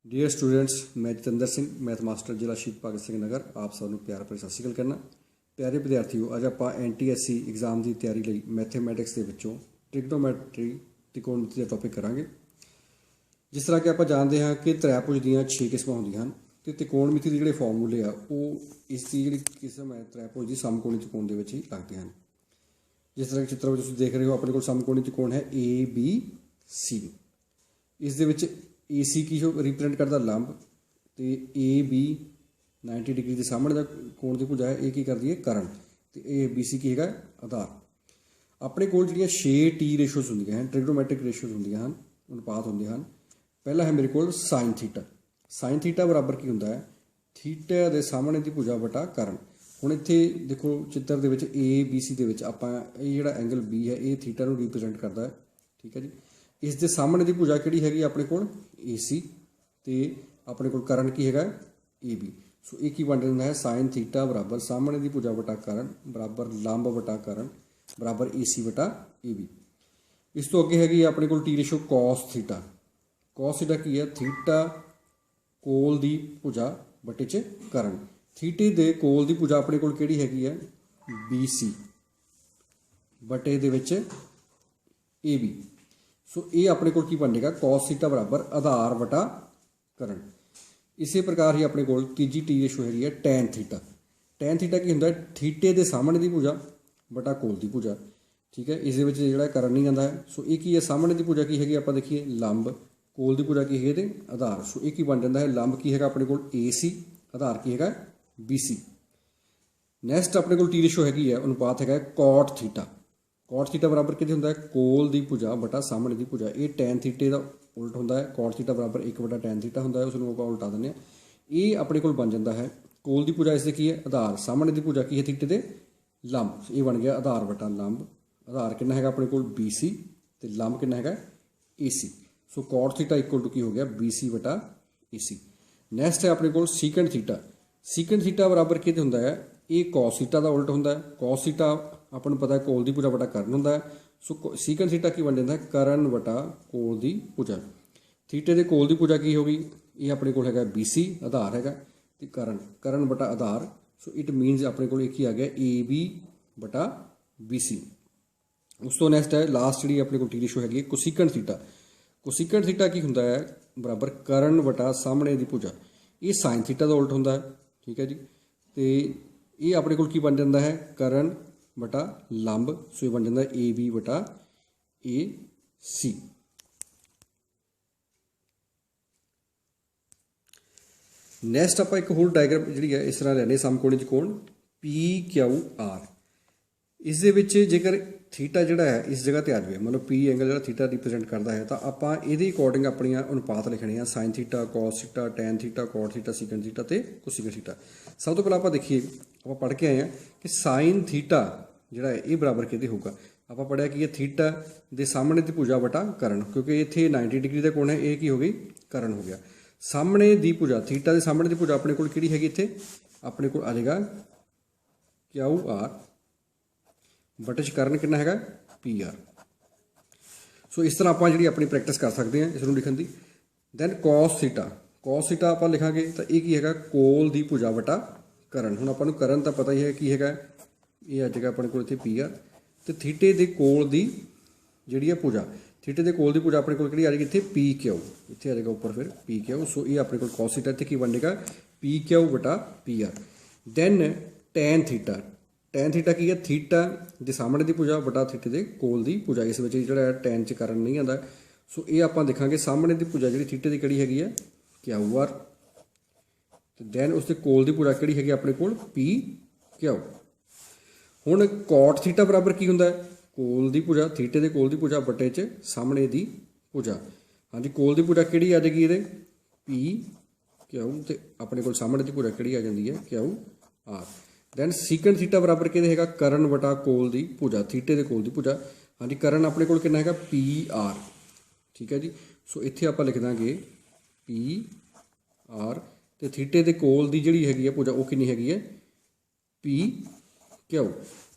Dear students, मैं Jatinder Singh math master जिला शहीद भगत सिंह नगर आप सबनों प्यार भरी सत श्री अकाल करना। प्यारे विद्यार्थियों, अज आप NTSC एग्जाम की तैयारी लई मैथेमैटिक्स के विचों ट्रिग्नोमैट्री त्रिकोणमिति का टॉपिक करांगे। जिस तरह कि आप जानते हैं कि त्रिभुज दीयां 6 किस्मां होंदियां हन ते त्रिकोणमिति के जिहड़े फॉर्मूले आ वो इसकी जिहड़ी किस्म है त्रिभुज की समकोणी त्रिकोण दे विच ही लगदे हन। जिस तरह के चित्र में तुसीं देख रहे हो, अपने कोल समकोणी त्रिकोण है ABC। इस दे विच AC की जो रिप्रजेंट करता लंब तो AB 90 डिग्री के सामने का कोण की भुजा है, ये की करती है करण, तो ABC की है आधार। अपने कोल जिहड़ियां 6T रेशोज होंदियां हैं, ट्रिग्नोमैट्रिक रेशोज होंदियां हैं, अनुपात होंदे हैं। पहला है मेरे को साइन थीटा। साइन थीटा बराबर की होंदा है थीटा के सामने की भुजा बटा करण। हुण इत्थे देखो चित्र दे विच ABC दे विच आपां ये जिहड़ा एंगल B है ये थीटा नूं रिप्रजेंट करता है, ठीक है जी। इस दे सामने की भुजा किहड़ी हैगी अपने कोल AC ते अपने कोल करण की हैगा AB। सो एक ही बन जाता है साइन थीटा बराबर सामने की भुजा बटा करण बराबर लंब बटा करण बराबर AC बटा AB। इस तो अगे हैगी अपने कोल T ratio cos theta. Cos theta की है थीटा कोल दी भुजा बटे च करण। थीटे दे कोल दी भुजा अपने कोल किहड़ी हैगी है BC बटे दे विच AB। सो ये अपने को बनेगा कॉस थीटा बराबर आधार बटा करण। इसी प्रकार ही अपने को तीजी टी रेशो है टैन थीटा। टैन थीटा की होंगे थीटे के सामने की भुजा बटा कोल की भुजा, ठीक है। इस जो करण नहीं आता है। सो एक ही है सामने की भुजा की हैगी आप देखिए लंब, कोल की भुजा की है आधार। सो एक ही बन जाता है लंब की है अपने को AC, आधार की है BC। नैक्सट अपने को टी रेशो हैगी है अनुपात है कॉट थीटा। कॉट थीटा बराबर कितने होंगे कोल की भुजा बटा सामने की भुजा। ये टैन थीटे का उल्ट होंगे। कॉट थीटा बराबर 1 बटा टैन थीटा होंगे, उसमें आप उल्टा दें। ये अपने को बन जाता है कोल की भुजा इससे की है आधार, सामने की भुजा की है थीटे के लंब। ये बन गया आधार बटा लंब। आधार कितना है अपने को BC तो लंब कितना है AC। So cot theta equal to की हो गया BC बटा AC। नैक्सट है अपने को सीकेंड थीटा। सीकेंड थीटा बराबर कितने होंगे है ये कॉस थीटा का उल्ट होंगे। कॉस थीटा अपन पता है कोल की भुजा बटा करण होंगे। सो सीकेंड थीटा की बन जाता है करण बटा कोल की भुजा। थीटे के कोल की भुजा की होगी ये अपने को है BC, आधार है तो करण, करण बटा आधार। सो इट मीनस अपने को एक ही आ गया AB बटा BC। उस तो नैक्सट है लास्ट जी अपने को टी रेशो हैगी कोसीकेंड थीटा। कोसीकेंड थीटा की होंगे है बराबर करण बटा सामने की भुजा। ये साइन थीटा का उल्ट होंगे, ठीक है जी। तो ये अपने को बन जाता है करण बटा लंब। सो ये बन जाता है AB बटा AC। नैक्सट आप एक होर डायग्राम जी है इस तरह लैने समकोणी त्रिकोण PQR। इस दे विच जेकर थीटा जिहड़ा है इस जगह पर आ जाए, मतलब P एंगल जो थीटा रिप्रजेंट करता है, तो आप ये अकॉर्डिंग अपन अनुपात लिखने हैं sine theta, cos theta, tan theta, cot theta, secant theta तो कोसीकेंड थीटा। सब तो पहले आप देखिए आप पढ़ के आए हैं कि साइन थीटा जिहड़ा है ये बराबर किहदे होगा। आप पढ़िया कि ये थीटा के सामने की भुजा बटा करण, क्योंकि इत्थे 90 डिग्री का कोण है, ये की हो गई करण हो गया। सामने की भुजा थीटा के सामने की भुजा अपने को किहड़ी हैगी इत्थे अपने को आ जाएगा QR बटे च करण कितना है PR। सो इस तरह आप जी अपनी प्रैक्टिस कर सकते हैं इसमें लिखने की। Then cos theta. Cos theta आप लिखांगे तो ये है कोल की भुजा बटा करण। हुण आपां नूं करण तो पता ही है कि है ये आ जाएगा अपने को इत्थे PR। तो थीटे के कोल की जी भुजा, थीटे के कोल की भुजा अपने को आ जाएगी इत्थे PQ, इत्थे आ जाएगा ऊपर फिर PQ। सो ये अपने को कॉस थीटा इत्थे की बनेगा PQ बटा PR। Then tan theta. Tan theta की है थीटा के सामने की भुजा बटा थीटे के कोल की भुजा। इस जो टैन च करण नहीं आता। सो ये आप देखा सामने की भुजा जी थीटे की कड़ी हैगी है QR। दैन उसके कोल की भुजा कड़ी हैगी अपने को PQ। हुण कॉट थीटा बराबर की होंगे कोल की भुजा, थीटे के कोल की भुजा बटे च सामने की भुजा। हाँ जी, कोल की भुजा किहड़ी आ जाएगी ये PQ तो अपने को सामने की भुजा किहड़ी आ जाती है QR। दैन सीकेंड थीटा बराबर किहदे हैगा करण बटा कोल की भुजा, थीटे के कोल की भुजा। हाँ जी, करण अपने को कितना है PR, ठीक है जी। सो इत्थे आप लिख देंगे PR तो थीटे के कोल की जिहड़ी हैगी भुजा वो कितनी हैगी है PQ।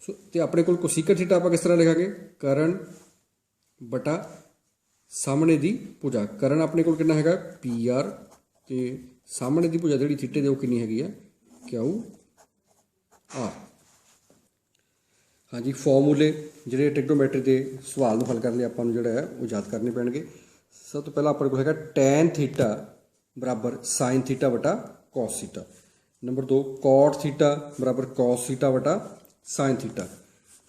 सो तो अपने को कोसीकेंड थीटा आप किस तरह लिखांगे करण बटा सामने की भुजा। करण अपने को कितना है PR ਤੇ ਸਾਹਮਣੇ ਦੀ ਭੁਜਾ ਜਿਹੜੀ ਥੀਟੇ ਦੀ ਉਹ ਕਿੰਨੀ ਹੈਗੀ ਆ ਕਿਊ ਆਰ। हाँ जी, फॉर्मूले ਜਿਹੜੇ ट्रिग्नोमेट्री ਦੇ ਸਵਾਲ ਨੂੰ ਹੱਲ ਕਰਨ ਲਈ ਆਪਾਂ ਨੂੰ ਜਿਹੜਾ ਹੈ ਉਹ ਯਾਦ ਕਰਨੇ ਪੈਣਗੇ। ਸਭ ਤੋਂ ਪਹਿਲਾਂ ਆਪਣੇ ਕੋਲ ਹੈਗਾ tan ਥੀਟਾ ਬਰਾਬਰ sin ਥੀਟਾ ਵਟਾ cos theta. Number 2 cot theta ਬਰਾਬਰ cos ਥੀਟਾ ਵਟਾ sin ਥੀਟਾ।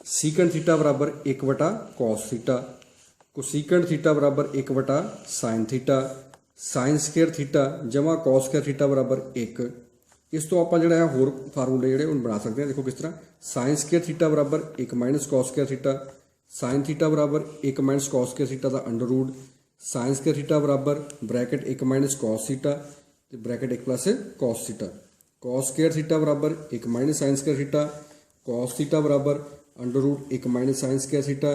secant ਥੀਟਾ ਬਰਾਬਰ 1 ਵਟਾ cos ਥੀਟਾ। cosecant ਥੀਟਾ ਬਰਾਬਰ 1 ਵਟਾ sin theta. sin square theta ਜਮਾ cos ਸਕੁਅਰ ਥੀਟਾ ਬਰਾਬਰ 1। ਇਸ ਤੋਂ ਆਪਾਂ ਜਿਹੜਾ ਹੈ ਹੋਰ ਫਾਰਮੂਲੇ ਜਿਹੜੇ ਉਹ ਬਣਾ ਸਕਦੇ ਹਾਂ। ਦੇਖੋ ਕਿਸ ਤਰ੍ਹਾਂ sin ਸਕੁਅਰ ਥੀਟਾ ਬਰਾਬਰ 1 minus cos square theta. sin theta ਬਰਾਬਰ 1 ਮਾਈਨਸ cos ਸਕੁਅਰ ਥੀਟਾ ਦਾ under root. sin square theta ਬਰਾਬਰ ਬ੍ਰੈਕਟ 1 ਮਾਈਨਸ cos ਥੀਟਾ ਤੇ bracket 1 plus cos theta. cos square theta ਬਰਾਬਰ 1 minus sin square theta. cos theta ਬਰਾਬਰ under root 1 minus sin square theta.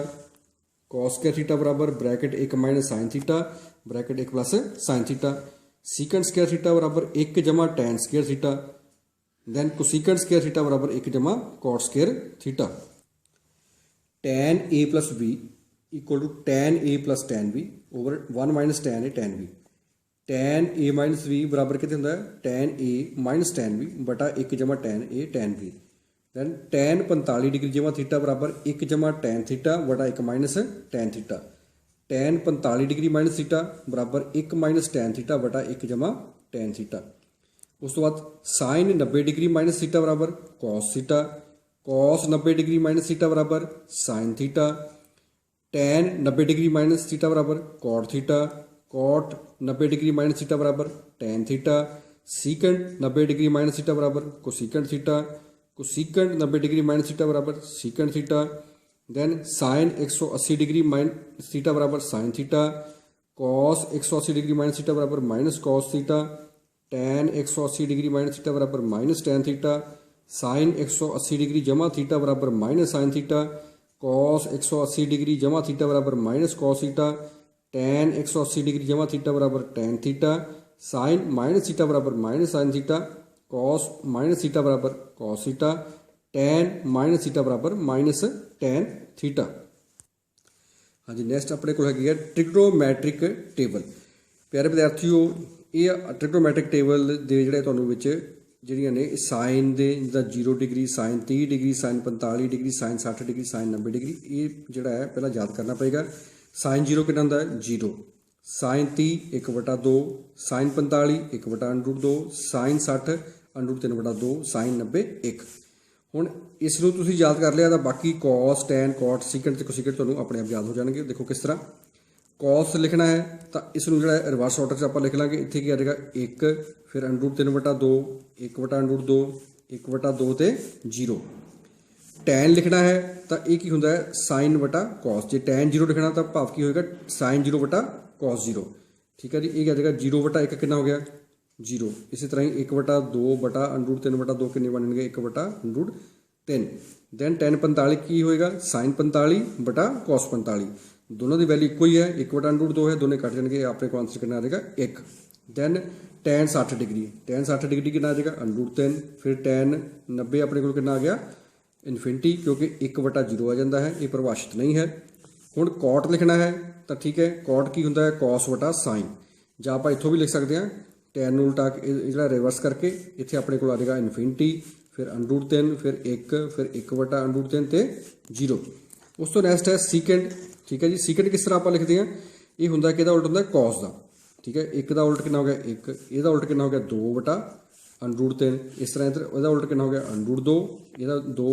cos square theta ਬਰਾਬਰ bracket 1 minus sin theta bracket 1 plus sin theta. secant square theta ਬਰਾबर 1 ਜਮਾ tan square theta. then cosecant square theta ਬਰਾबर 1 ਜਮਾ cot square theta. tan a plus b equal to tan a plus tan b over 1 minus tan a tan b। tan a minus b बराबर कितने होता है tan a minus tan b बटा 1 जमा tan a tan b। then tan 45 degree जमा theta बराबर 1 जमा tan theta बटा 1 minus tan theta. tan 45 degree minus theta बराबर 1 माइनस tan थीटा बटा 1 जमा tan थीटा। उस तो बाद sin 90 डिग्री माइनस थीटा बराबर cos theta. cos 90 degree minus theta बराबर sin theta. tan 90 degree minus theta बराबर cot theta. cot 90 degree minus theta बराबर tan theta. secant 90 degree minus theta बराबर cosecant theta. cosecant 90 degree minus theta बराबर secant theta. Then sin 180 degree minus theta बराबर sin theta. cos 180 degree minus theta बराबर minus cos theta. tan 180 degree minus theta बराबर minus tan theta. sin 180 degree जमा theta बराबर minus sin theta. cos 180 degree जमा theta बराबर minus cos theta. tan 180 degree जमा theta बराबर tan theta. sin minus theta बराबर minus sin theta. cos minus theta बराबर cos theta. tan minus theta बराबर minus tan theta. हाँ जी, next अपने को है ट्रिग्नोमैट्रिक टेबल। प्यारे विद्यार्थियों, ये ट्रिग्नोमैट्रिक टेबल ਦੇ ਜਿਹੜੇ ਤੁਹਾਨੂੰ ਵਿੱਚ ਜਿਹੜੀਆਂ ਨੇ ਸਾਈਨ ਦੇ ਜਿੱਦਾਂ 0 degree sign 30 degree sign 45 degree sign 60 degree sign 90 degree ਇਹ ਜਿਹੜਾ ਹੈ ਪਹਿਲਾਂ ਯਾਦ ਕਰਨਾ ਪਏਗਾ। ਸਾਈਨ 0 ਕਿੰਨਾ ਹੁੰਦਾ ਹੈ 0। ਸਾਈਨ 30 1/2। ਸਾਈਨ 45 1/√2। ਸਾਈਨ 60 √3/2। ਸਾਈਨ 90 1। ਹੁਣ ਇਸ ਨੂੰ ਤੁਸੀਂ ਯਾਦ ਕਰ ਲਿਆ ਤਾਂ ਬਾਕੀ cos tan cot secant ਤੇ cosecant ਤੁਹਾਨੂੰ ਆਪਣੇ ਆਪ ਯਾਦ ਹੋ ਜਾਣਗੇ। ਦੇਖੋ ਕਿਸ ਤਰ੍ਹਾਂ cos ਲਿਖਣਾ ਹੈ ਤਾਂ ਇਸ ਨੂੰ ਜਿਹੜਾ ਰਿਵਰਸ ਆਰਡਰ 'ਚ ਆਪਾਂ ਲਿਖ ਲਾਂਗੇ। ਇੱਥੇ ਕੀ ਆ ਜਾਏਗਾ 1 ਫਿਰ √3/2 1/√2 1/2 ਤੇ 0। tan ਲਿਖਣਾ ਹੈ ਤਾਂ ਇਹ ਕੀ ਹੁੰਦਾ ਹੈ sin ਵਟਾ cos। ਜੇ tan 0 ਲਿਖਣਾ ਤਾਂ ਭਾਵ ਕੀ ਹੋਏਗਾ sin 0 ਵਟਾ cos 0। ਠੀਕ ਹੈ ਜੀ, ਇਹ ਕੀ ਆ ਜਾਏਗਾ 0/1 ਕਿੰਨਾ ਹੋ ਗਿਆ 0। ਇਸੇ ਤਰ੍ਹਾਂ ਹੀ 1/2 ਬਟਾ √3/2 ਕਿੰਨੇ ਬਣਨਗੇ 1/√3। ਦੈਨ tan 45 ਕੀ ਹੋਏਗਾ sin 45 ਬਟਾ cos 45। दोनों की वैल्यू इक्को ही है 1/√2 है, दोनों कट जाएंगे। अपने को आंसर कितना आ जाएगा 1। Then tan 60 degree tan 60 degree कितना आ जाएगा √3। फिर tan 90 अपने को कितना आ गया इन्फिनिटी क्योंकि 1/0 आ जाता है, ये परिभाषित नहीं है। हुण cot लिखना है तो ठीक है cot की होंगे cos वटा sin। ਜਾਂ ਆਪਾਂ ਇੱਥੋਂ भी लिख सकते हैं tan ਨੂੰ उल्टा ਜਿਹੜਾ रिवर्स करके इत्थे अपने को आ जाएगा इन्फिनिटी फिर √3 फिर 1 फिर 1/√3 ਤੇ 0। उस तो नैक्सट है secant। ठीक है जी, secant किस तरह आप लिखते हैं ये होंगे कि उल्ट होंगे cos का। ठीक है, 1 का उल्ट कितना हो गया 1, ਇਹਦਾ उल्ट कितना हो गया 2/√3। इस तरह इधर ਇਹਦਾ उल्ट कितना हो गया √2, ਇਹਦਾ 2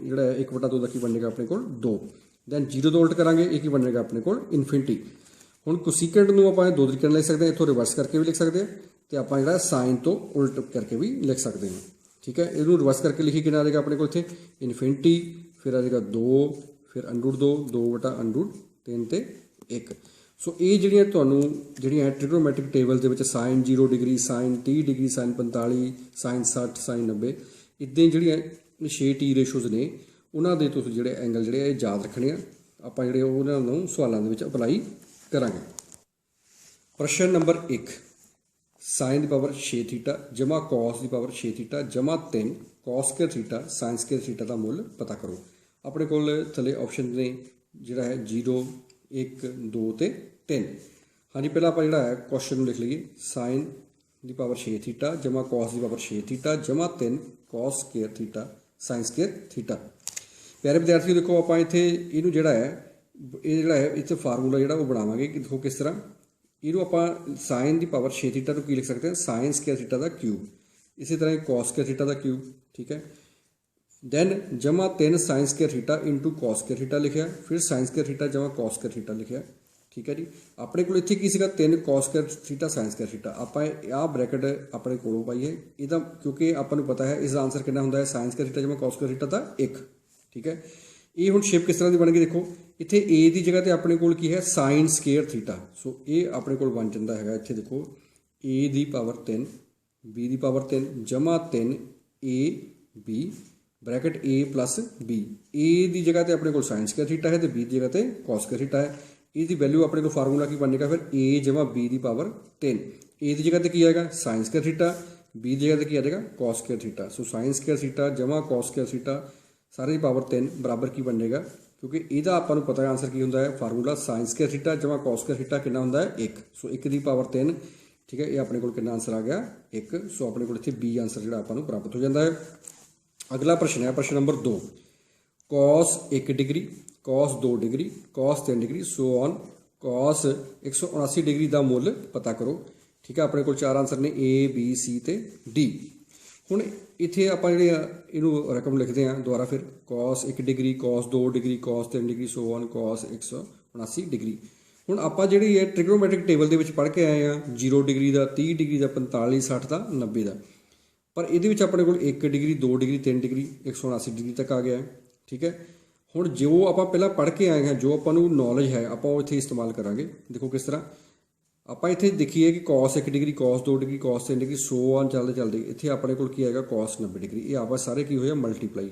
ਜਿਹੜਾ 1/2 ਦਾ ਕੀ ਬਣੇਗਾ ਆਪਣੇ ਕੋਲ 2। ਦੈਨ 0 ਤੋਂ ਉਲਟ ਕਰਾਂਗੇ ਇਹ ਕੀ ਬਣੇਗਾ ਆਪਣੇ ਕੋਲ ਇਨਫਿਨਿਟੀ। ਹੁਣ ਕੋਸੀਕੈਂਟ ਨੂੰ ਆਪਾਂ ਦੋ ਤਰੀਕੇ ਨਾਲ ਲਿਖ ਸਕਦੇ ਹਾਂ, ਇੱਥੋਂ ਰਿਵਰਸ ਕਰਕੇ ਵੀ ਲਿਖ ਸਕਦੇ ਹਾਂ ਤੇ ਆਪਾਂ ਜਿਹੜਾ ਸਾਈਨ ਤੋਂ ਉਲਟ ਕਰਕੇ ਵੀ ਲਿਖ ਸਕਦੇ ਹਾਂ। ਠੀਕ ਹੈ, ਇਹਨੂੰ ਰਿਵਰਸ ਕਰਕੇ ਲਿਖੀ ਕਿੰਨਾ ਆ ਜਾਏਗਾ ਆਪਣੇ ਕੋਲ ਇੱਥੇ ਇਨਫਿਨਿਟੀ ਫਿਰ ਆ ਜਾਏਗਾ 2 फिर √2 2/√3 ਤੇ 1। ਸੋ ਇਹ ਜਿਹੜੀਆਂ ਟ੍ਰਿਗਨੋਮੈਟ੍ਰਿਕ ਟੇਬਲ ਦੇ ਵਿੱਚ sign 0 degree sign 30 degree sign 45 sign 60 sign 90 ਇੱਦਾਂ ਜਿਹੜੀਆਂ 6 ਟੀ ਰੇਸ਼ੋਜ਼ ਨੇ ਉਹਨਾਂ ਦੇ ਤੁਸੀਂ ਜਿਹੜੇ ਐਂਗਲ ਜਿਹੜੇ ਇਹ ਯਾਦ ਰੱਖਣੇ ਆ। ਆਪਾਂ ਜਿਹੜੇ ਉਹਨਾਂ ਨੂੰ ਸਵਾਲਾਂ ਦੇ ਵਿੱਚ ਅਪਲਾਈ ਕਰਾਂਗੇ। ਪ੍ਰਸ਼ਨ ਨੰਬਰ 1 ਸਾਈਨ ਦੀ ਪਾਵਰ 6 ਥੀਟਾ ਜਮਾ cos ਦੀ ਪਾਵਰ 6 ਥੀਟਾ ਜਮਾ 3 cos square theta sine square theta ਦਾ ਮੁੱਲ ਪਤਾ ਕਰੋ। ਆਪਣੇ ਕੋਲ ਥੱਲੇ ਆਪਸ਼ਨ ਨੇ ਜਿਹੜਾ ਹੈ 0 1 2 ਤੇ 3। ਹਾਂਜੀ, ਪਹਿਲਾਂ ਆਪਾਂ ਜਿਹੜਾ ਹੈ ਕੁਐਸਚਨ ਨੂੰ ਲਿਖ ਲਈਏ। ਸਾਈਨ ਦੀ ਪਾਵਰ 6 ਥੀਟਾ ਜਮਾ cos ਦੀ ਪਾਵਰ 6 ਥੀਟਾ ਜਮਾ 3 cos square theta sin square theta. ਪਿਆਰੇ ਵਿਦਿਆਰਥੀਓ ਦੇਖੋ ਆਪਾਂ ਇੱਥੇ ਇਹਨੂੰ ਜਿਹੜਾ ਹੈ ਇੱਥੇ ਫਾਰਮੂਲਾ ਜਿਹੜਾ ਉਹ ਬਣਾਵਾਂਗੇ ਕਿ ਦੇਖੋ ਕਿਸ ਤਰ੍ਹਾਂ ਇਹਨੂੰ ਆਪਾਂ ਸਾइन ਦੀ ਪਾਵਰ 6 ਥੀਟਾ ਨੂੰ ਕੀ ਲਿਖ ਸਕਦੇ ਹਾਂ sin ਸਕੁਅਰ ਥੀਟਾ ਦਾ ਕਿਊਬ, ਇਸੇ ਤਰ੍ਹਾਂ cos ਸਕੁਅਰ ਥੀਟਾ ਦਾ ਕਿਊਬ, ਠੀਕ ਹੈ। ਦੈਨ ਜਮਾ 3 sin square theta into cos square theta ਲਿਖਿਆ, ਫਿਰ sin ਸਕੁਅਰ ਥੀਟਾ ਜਮਾ cos ਸਕੁਅਰ ਥੀਟਾ ਲਿਖਿਆ, ਠੀਕ ਹੈ ਜੀ। ਆਪਣੇ ਕੋਲ ਇੱਥੇ ਕੀ ਸੀਗਾ 3 cos square theta sin square theta, ਆਪਾਂ ਆਹ ਬ੍ਰੈਕਟ ਆਪਣੇ ਕੋਲੋਂ ਪਾਈਏ ਇਹਦਾ, ਕਿਉਂਕਿ ਆਪਾਂ ਨੂੰ ਪਤਾ ਹੈ ਇਸ ਦਾ ਆਨਸਰ ਕਿੰਨਾ ਹੁੰਦਾ ਹੈ sin ਸਕੁਅਰ ਥੀਟਾ ਜਮਾ cos ਸਕੁਅਰ ਥੀਟਾ ਦਾ 1, ਠੀਕ ਹੈ। ਇਹ ਹੁਣ ਸ਼ੇਪ ਕਿਸ ਤਰ੍ਹਾਂ ਦੀ ਬਣ ਗਈ ਦੇਖੋ, ਇੱਥੇ a ਦੀ ਜਗ੍ਹਾ ਤੇ ਆਪਣੇ ਕੋਲ ਕੀ ਹੈ sin ਸਕੁਅਰ ਥੀਟਾ, ਸੋ ਇਹ ਆਪਣੇ ਕੋਲ ਬਣ ਜਾਂਦਾ ਹੈਗਾ ਇੱਥੇ ਦੇਖੋ a the power 3 b the power 3 ਜਮਾ 3 a b bracket a plus b, a की जगह पर अपने को sin स्क्वायर थीटा है तो b की जगह पर cos स्क्वायर थीटा है। इसकी वैल्यू अपने को फार्मूला की बनेगा फिर a जमा b की पावर 3, a की जगह पर की आएगा sin स्क्वायर थीटा, b की जगह पर की आ जाएगा cos स्क्वायर थीटा, सो sin स्क्वायर थीटा जमा cos स्क्वायर थीटा सारे की पावर 3 बराबर की बनेगा, क्योंकि यदा आपको पता है आंसर की होंगे फार्मूला sin स्क्वायर थीटा जमा cos स्क्वायर थीटा कितना होंगे 1, सो 1 की पावर 3, ठीक है। ये अपने को कितना आंसर आ गया 1, सो अपने को इतने b आंसर जो आपको प्राप्त हो जाता है। अगला प्रश्न है प्रश्न number 2, cos 1 degree cos 2 degree cos 3 degree so on cos 179 degree का मुल पता करो, ठीक है। अपने को 4 आंसर ने A B C ते D। हुण इत्थे आपां जिहड़े इहनूं रकम लिखते हैं दोबारा फिर cos 1 degree cos 2 degree cos 3 degree so on cos 179 degree. हुण आपां जिहड़ी है ट्रिग्नोमैट्रिक टेबल दे विच पढ़ के आए हैं 0 डिग्री का 30 डिग्री का 45 60 का 90 का, पर ये अपने को 1 डिग्री 2 डिग्री 3 डिग्री 179 डिग्री तक आ गया है, ठीक है। हुण जो आप पहला पढ़ के आए हैं जो आपको नॉलेज है आप इत्थे इस्तेमाल करांगे। देखो किस तरह आप इत्थे देखिए कि cos 1 degree cos 2 degree cos 3 degree so on चलते चलते इत्थे अपने को की आएगा cos 90 डिग्री, ये आपस सारे की होए मल्टीप्लाई,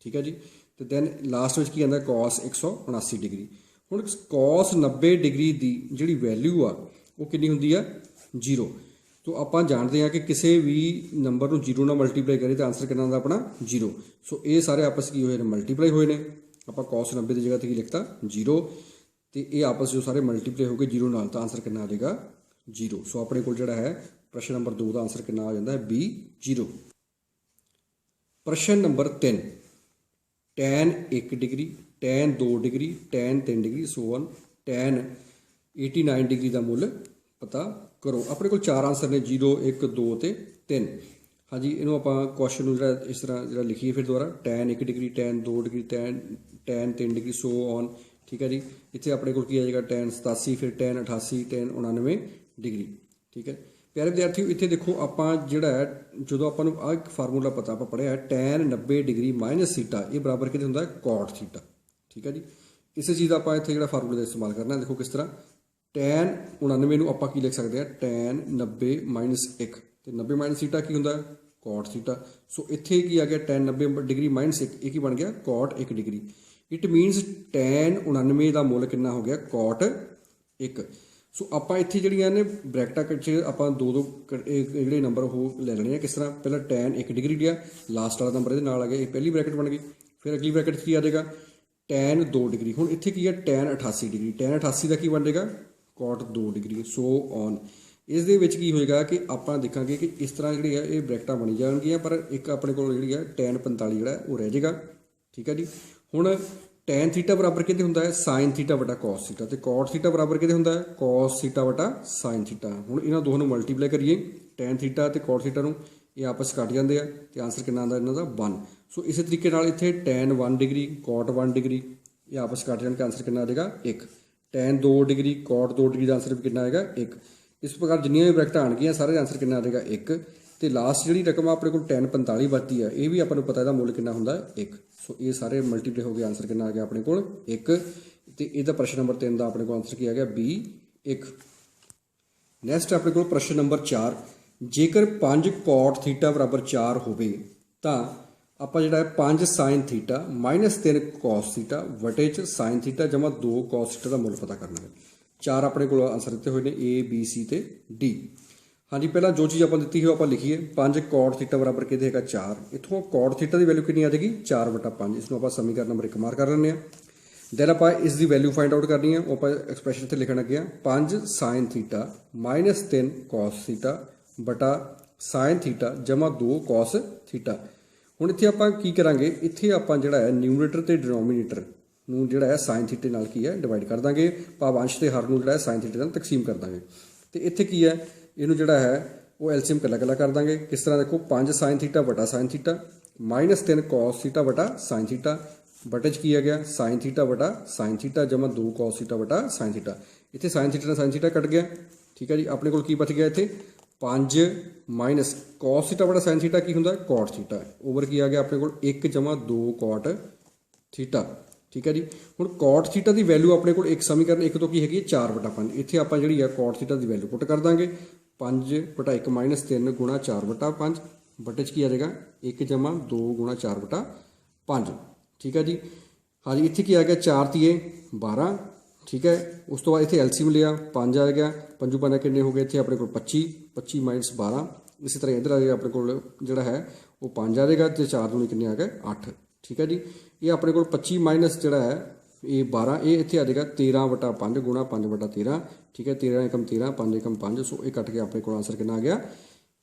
ठीक है जी। तो दैन लास्ट में की आंदा cos 179 डिग्री। हुण cos 90 डिग्री की जिहड़ी वैल्यू आ वो कितनी हुंदी आ 0, तो आप जानते हैं कि किसी भी नंबर को 0 ना मल्टीप्लाई करें तो आंसर कितना अपना 0, सो ये सारे आपस की हुए मल्टीप्लाई हुए हैं। आप cos 90 की जगह की लिखता 0, तो ये आपस जो सारे मल्टीप्लाई हो गए 0 नाल, तो आंसर कितना आ जाएगा 0। सो अपने को जोड़ा है प्रश्न नंबर 2 का आंसर कितना आ जाता है B 0। प्रश्न number 3, tan 1 degree tan 2 degree tan 3 degree so on tan 89 degree का मुल पता करो। अपने को 4 आंसर ने 0 1 2 ते 3। हाँ जी, इनू आप क्वेश्चन इस तरह जो लिखिए फिर दोबारा tan 1 degree tan 2 degree tan 3 degree so on, ठीक है जी। इतने अपने को आ जाएगा tan 87 फिर tan 88 tan 99 डिग्री, ठीक है। प्यारे विद्यार्थियों इतने देखो आप जोड़ा है जो आपको आ फार्मूला पता आप पढ़िया tan 90 डिग्री माइनस थीटा ये बराबर कितने होंगे cot थीटा, ठीक है जी। इस चीज़ का आप इतने जो फार्मूले का इस्तेमाल करना। देखो किस तरह tan 99 आप लिख सकते हैं tan 90 माइनस 1, तो 90 माइनस थीटा की होंगे cot थीटा, सो इत्थे की आ गया tan 90 डिग्री माइनस 1, एक ही बन गया cot 1 डिग्री। इट मीनस tan 99 का मुल कितना हो गया cot 1। सो आप इत्थे जिहड़ियां ने ब्रैकटा आप दो जिहड़े नंबर वो ले लेने किस तरह, पहला tan 1 डिग्री लिया लास्ट वाला नंबर ये नाल आ गया, ये पहली ब्रैकेट बन गई, फिर अगली ब्रैकेट की आ जाएगा tan 2 डिग्री। हुण इत्थे की है tan 88 डिग्री, tan 88 का की बन जाएगा cot 2 डिग्री सो ऑन। इस दे विच की होएगा कि आप देखांगे कि इस तरह जिहड़ी है ये ब्रैकेटां बनी जाणगियां, पर एक अपने कोल जिहड़ी है tan 45 जिहड़ा वो रह जाएगा, ठीक है जी। हुण tan थीटा बराबर कितने होंदा है sin थीटा बटा cos थीटा, तो cot थीटा बराबर कितने होंदा है cos थीटा बटा sin थीटा। हुण इन्हां दोहां नूं मल्टीप्लाई करिए tan थीटा ते cot थीटा नूं, ये आपस कट जाते हैं तो आंसर कितना आता इन्हां दा 1। सो इस तरीके नाल इत्थे tan 1 डिग्री cot 1 डिग्री ये आपस कट जाने आंसर कितना आ जाएगा 1। tan 2 डिग्री cot 2 डिग्री का आंसर भी कितना आएगा 1। इस प्रकार जिन्नियां भी ब्रैकेटां आउणगियां सारे आंसर कितना आ जाएगा 1। तो लास्ट जी रकम अपने को tan 45 बचती है ये भी आपको पता है मुल कितना होंगे 1। सो ये सारे मल्टीप्लाई हो गए आंसर कितना आ गया अपने को 1। तो यदा प्रश्न नंबर 3 का अपने को आंसर की आ गया B 1। नैक्सट अपने को प्रश्न नंबर 4, जेकर 5 cot थीटा बराबर 4 होवे तो आप जो 5 sin theta minus 3 cos theta वटे च sin थीटा जमा 2 cos थीटा का मुल पता करना है। 4 अपने को आंसर दिते हुए ने A B C ते D। हाँ जी, पहला जो चीज़ आप दी है आप लिखीए 5 cot थीटा बराबर कितने है 4, इतों cot थीटा की वैल्यू कितनी आ जाएगी 4/5। इसमें आप समीकरण नंबर 1 मार्क कर लें। दैन आप इसकी वैल्यू फाइंड आउट करनी है, वो आप एक्सप्रैशन इतने लिखना लगे 5 sin theta minus 3 cos theta बटा साइन थीटा जमा 2 कॉस थीटा। हुण इत्थे आपां की करांगे, इत्थे आपां जिहड़ा है न्यूमरेटर ते डिनोमीनेटर नूं जिहड़ा है साइन थीटे नाल की है डिवाइड कर दांगे, भावांश ते हर नूं जिहड़ा है साइन थीटे नाल तकसीम कर दांगे। ते इत्थे की है इहनूं जिहड़ा है वो एलसीएम कला कला कर दांगे। किस तरह देखो 5 साइन थीटा बटा sine theta minus 3 cos theta बटा साइन थीटा बटे च किया गया साइन थीटा बटा साइन थीटा जमा 2 कॉस थीटा बटा साइन थीटा। इत्थे साइन थीटा कट गया, ठीक है जी। अपने कोल की बच गया इत्थे 5 माइनस कॉस थीटा बटा साइन थीटा की हुंदा कॉट थीटा ओवर की आ गया अपने कोल 1 जमा 2 कॉट थीटा, ठीक है जी। हुण कॉट थीटा की वैल्यू अपने कोल एक समीकरण 1 तो की हैगी 4 बटा 5। इत्थे आपां जिहड़ी है कॉट थीटा की वैल्यू पुट कर दांगे 5 बटा 1 माइनस 3 गुणा 4 बटा 5 बटे च की आ जाएगा 1 जमा 2 गुणा 4 बटा 5, ठीक है जी। हाँ जी, इत्थे की आ गया 4 तीए 12, ठीक है। उस तो बाद इत्थे एलसीएम लिया 5 आ गया, 5 5 कितने हो गए इत्थे अपने को 25, 25 माइनस 12। इसी तरह इधर आ जाएगा अपने को जिहड़ा है वो 5 आ जाएगा तो 4 दूनी कितने आ गए 8, ठीक है जी। ये अपने को 25 माइनस जिहड़ा है ये 12 ये इत्थे आ जाएगा 13 बटा 5 गुणा 5 बटा 13, ठीक है। 13 एकम 13 5 एकम 5, सो ये कट के अपने को आंसर कितना आ गया